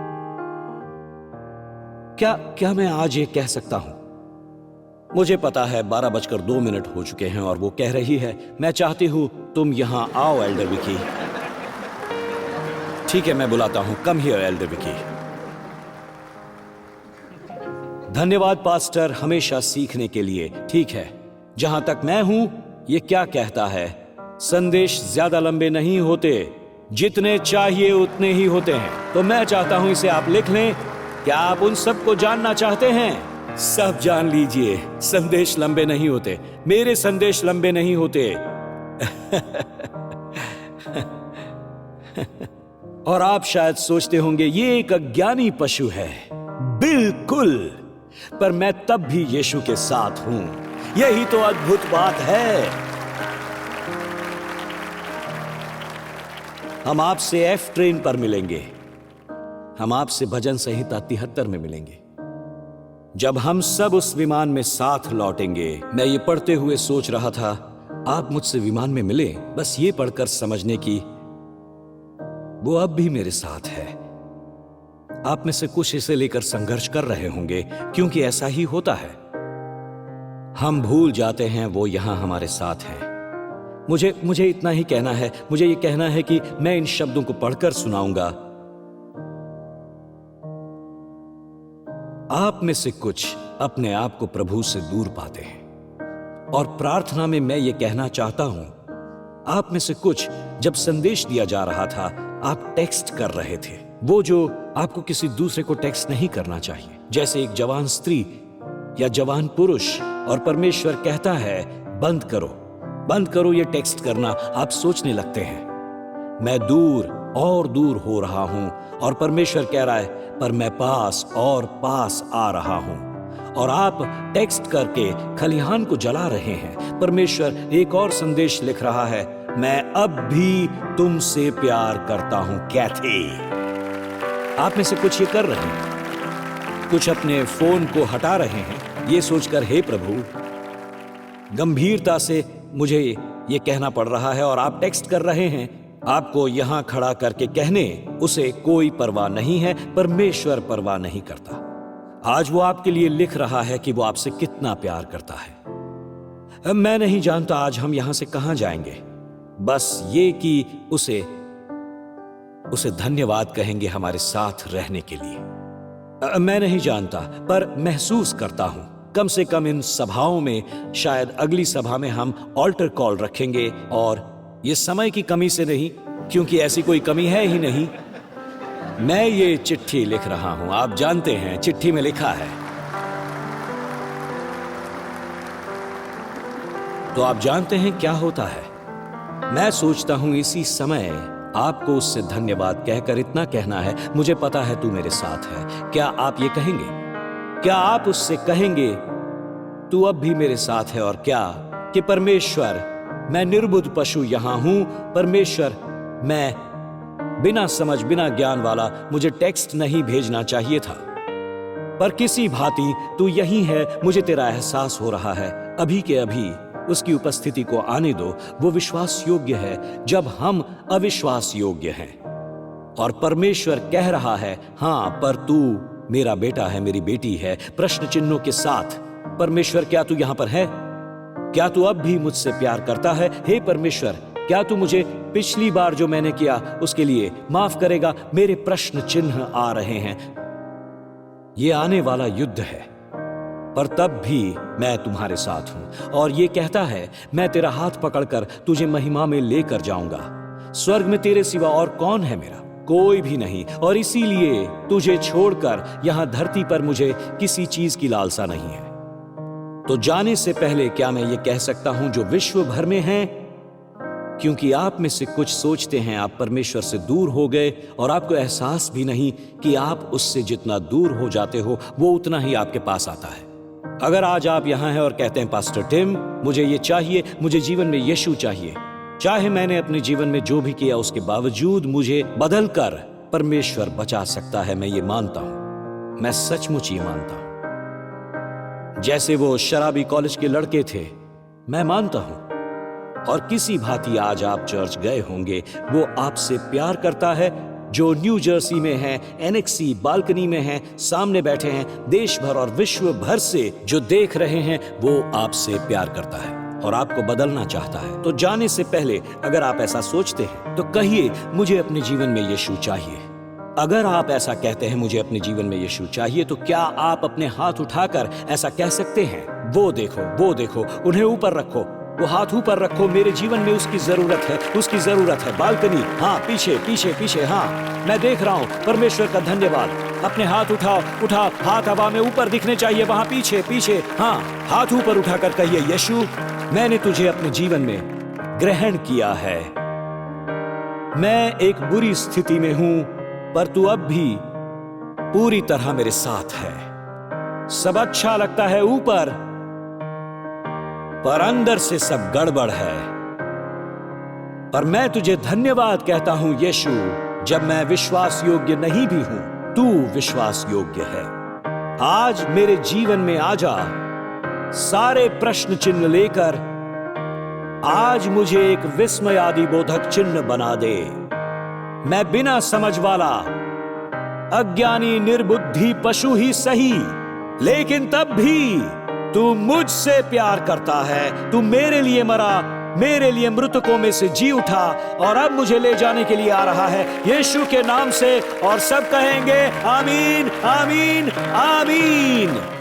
क्या मैं आज ये कह सकता हूं? मुझे पता है 12:02 हो चुके हैं और वो कह रही है, मैं चाहती हूं तुम यहां आओ एल्डर विकी। ठीक है, मैं बुलाता हूं, कम हियर एल्डर विकी। धन्यवाद पास्टर, हमेशा सीखने के लिए। ठीक है, जहां तक मैं हूं, ये क्या कहता है, संदेश ज्यादा लंबे नहीं होते, जितने चाहिए उतने ही होते हैं। तो मैं चाहता हूं इसे आप लिख लें। क्या आप उन सब को जानना चाहते हैं? सब जान लीजिए, संदेश लंबे नहीं होते, मेरे संदेश लंबे नहीं होते। और आप शायद सोचते होंगे ये एक अज्ञानी पशु है। बिल्कुल, पर मैं तब भी यीशु के साथ हूं। यही तो अद्भुत बात है। हम आपसे एफ ट्रेन पर मिलेंगे, हम आपसे भजन संहिता 73 में मिलेंगे, जब हम सब उस विमान में साथ लौटेंगे। मैं ये पढ़ते हुए सोच रहा था, आप मुझसे विमान में मिले, बस ये पढ़कर समझने की वो अब भी मेरे साथ है। आप में से कुछ इसे लेकर संघर्ष कर रहे होंगे, क्योंकि ऐसा ही होता है। हम भूल जाते हैं वो यहां हमारे साथ हैं। मुझे इतना ही कहना है, मुझे ये कहना है कि मैं इन शब्दों को पढ़कर सुनाऊंगा। आप में से कुछ अपने आप को प्रभु से दूर पाते हैं, और प्रार्थना में मैं ये कहना चाहता हूं, आप में से कुछ जब संदेश दिया जा रहा था, आप टेक्स्ट कर रहे थे, वो जो आपको किसी दूसरे को टेक्स्ट नहीं करना चाहिए, जैसे एक जवान स्त्री या जवान पुरुष। और परमेश्वर कहता है, बंद करो ये टेक्स्ट करना। आप सोचने लगते हैं, मैं दूर और दूर हो रहा हूं, और परमेश्वर कह रहा है, पर मैं पास और पास आ रहा हूं। और आप टेक्स्ट करके खलिहान को जला रहे हैं। परमेश्वर एक और संदेश लिख रहा है, मैं अब भी तुमसे प्यार करता हूं कैथी। आप में से कुछ ये कर रहे हैं, कुछ अपने फोन को हटा रहे हैं, ये सोचकर, हे प्रभु, गंभीरता से मुझे ये कहना पड़ रहा है, और आप टेक्स्ट कर रहे हैं। आपको यहां खड़ा करके कहने, उसे कोई परवाह नहीं है, परमेश्वर परवाह नहीं करता। आज वो आपके लिए लिख रहा है कि वो आपसे कितना प्यार करता है। मैं नहीं जानता आज हम यहां से कहां जाएंगे, बस ये कि उसे धन्यवाद कहेंगे हमारे साथ रहने के लिए। मैं नहीं जानता, पर महसूस करता हूं, कम से कम इन सभाओं में, शायद अगली सभा में हम ऑल्टर कॉल रखेंगे। और ये समय की कमी से नहीं, क्योंकि ऐसी कोई कमी है ही नहीं। मैं ये चिट्ठी लिख रहा हूं, आप जानते हैं, चिट्ठी में लिखा है। तो आप जानते हैं क्या होता है। मैं सोचता हूं इसी समय आपको उससे धन्यवाद कहकर इतना कहना है, मुझे पता है तू मेरे साथ है। क्या आप ये कहेंगे? क्या आप उससे कहेंगे, तू अब भी मेरे साथ है? और क्या कि परमेश्वर, मैं निर्बुद्ध पशु यहां हूं, परमेश्वर, मैं बिना समझ बिना ज्ञान वाला, मुझे टेक्स्ट नहीं भेजना चाहिए था, पर किसी भांति तू यही है, मुझे तेरा एहसास हो रहा है। अभी के अभी उसकी उपस्थिति को आने दो। वो विश्वास योग्य है जब हम अविश्वास योग्य हैं। और परमेश्वर कह रहा है, हां, पर तू मेरा बेटा है, मेरी बेटी है, प्रश्न चिन्हों के साथ। परमेश्वर, क्या तू यहां पर है? क्या तू अब भी मुझसे प्यार करता है? हे परमेश्वर, क्या तू मुझे पिछली बार जो मैंने किया उसके लिए माफ करेगा? मेरे प्रश्न चिन्ह आ रहे हैं। ये आने वाला युद्ध है। पर तब भी मैं तुम्हारे साथ हूं। और ये कहता है, मैं तेरा हाथ पकड़कर तुझे महिमा में लेकर जाऊंगा। स्वर्ग में तेरे सिवा और कौन है मेरा? कोई भी नहीं। और इसीलिए तुझे छोड़कर यहां धरती पर मुझे किसी चीज की लालसा नहीं है। तो जाने से पहले क्या मैं ये कह सकता हूं जो विश्व भर में है? क्योंकि आप में से कुछ सोचते हैं आप परमेश्वर से दूर हो गए और आपको एहसास भी नहीं कि आप उससे जितना दूर हो जाते हो वो उतना ही आपके पास आता है। अगर आज आप यहां हैं और कहते हैं, पास्टर टिम, मुझे ये चाहिए, मुझे जीवन में यीशु चाहिए, चाहे मैंने अपने जीवन में जो भी किया उसके बावजूद मुझे बदलकर परमेश्वर बचा सकता है, मैं ये मानता हूं। मैं सचमुच ये मानता हूं। जैसे वो शराबी कॉलेज के लड़के थे, मैं मानता हूं। और किसी भांति आज आप चर्च गए होंगे, वो आपसे प्यार करता है। जो न्यू जर्सी में है, एनेक्सी बालकनी में है, सामने बैठे हैं, देश भर और विश्व भर से जो देख रहे हैं, वो आपसे प्यार करता है और आपको बदलना चाहता है। तो जाने से पहले अगर आप ऐसा सोचते हैं तो कहिए, मुझे अपने जीवन में यीशु चाहिए। अगर आप ऐसा कहते हैं, मुझे अपने जीवन में यीशु चाहिए, तो क्या आप अपने हाथ उठाकर ऐसा कह सकते हैं? वो देखो, उन्हें ऊपर रखो, वो हाथ ऊपर रखो। मेरे जीवन में उसकी जरूरत है। बालकनी, हाँ, पीछे, हाँ, मैं देख रहा हूँ। परमेश्वर का धन्यवाद। अपने हाथ उठाओ, हाथ हवा में ऊपर दिखने चाहिए, वहां पीछे, हाँ, हाथ ऊपर उठाकर कहिए, यीशु, मैंने तुझे अपने जीवन में ग्रहण किया है। मैं एक बुरी स्थिति में हूं, पर तू अब भी पूरी तरह मेरे साथ है। सब अच्छा लगता है ऊपर, पर अंदर से सब गड़बड़ है। पर मैं तुझे धन्यवाद कहता हूं यीशु, जब मैं विश्वास योग्य नहीं भी हूं, तू विश्वास योग्य है। आज मेरे जीवन में आ जा, सारे प्रश्न चिन्ह लेकर आज मुझे एक विस्मयादि बोधक चिन्ह बना दे। मैं बिना समझ वाला अज्ञानी निर्बुद्धि पशु ही सही, लेकिन तब भी तू मुझसे प्यार करता है। तू मेरे लिए मरा, मेरे लिए मृतकों में से जी उठा और अब मुझे ले जाने के लिए आ रहा है, यीशु के नाम से। और सब कहेंगे आमीन, आमीन, आमीन।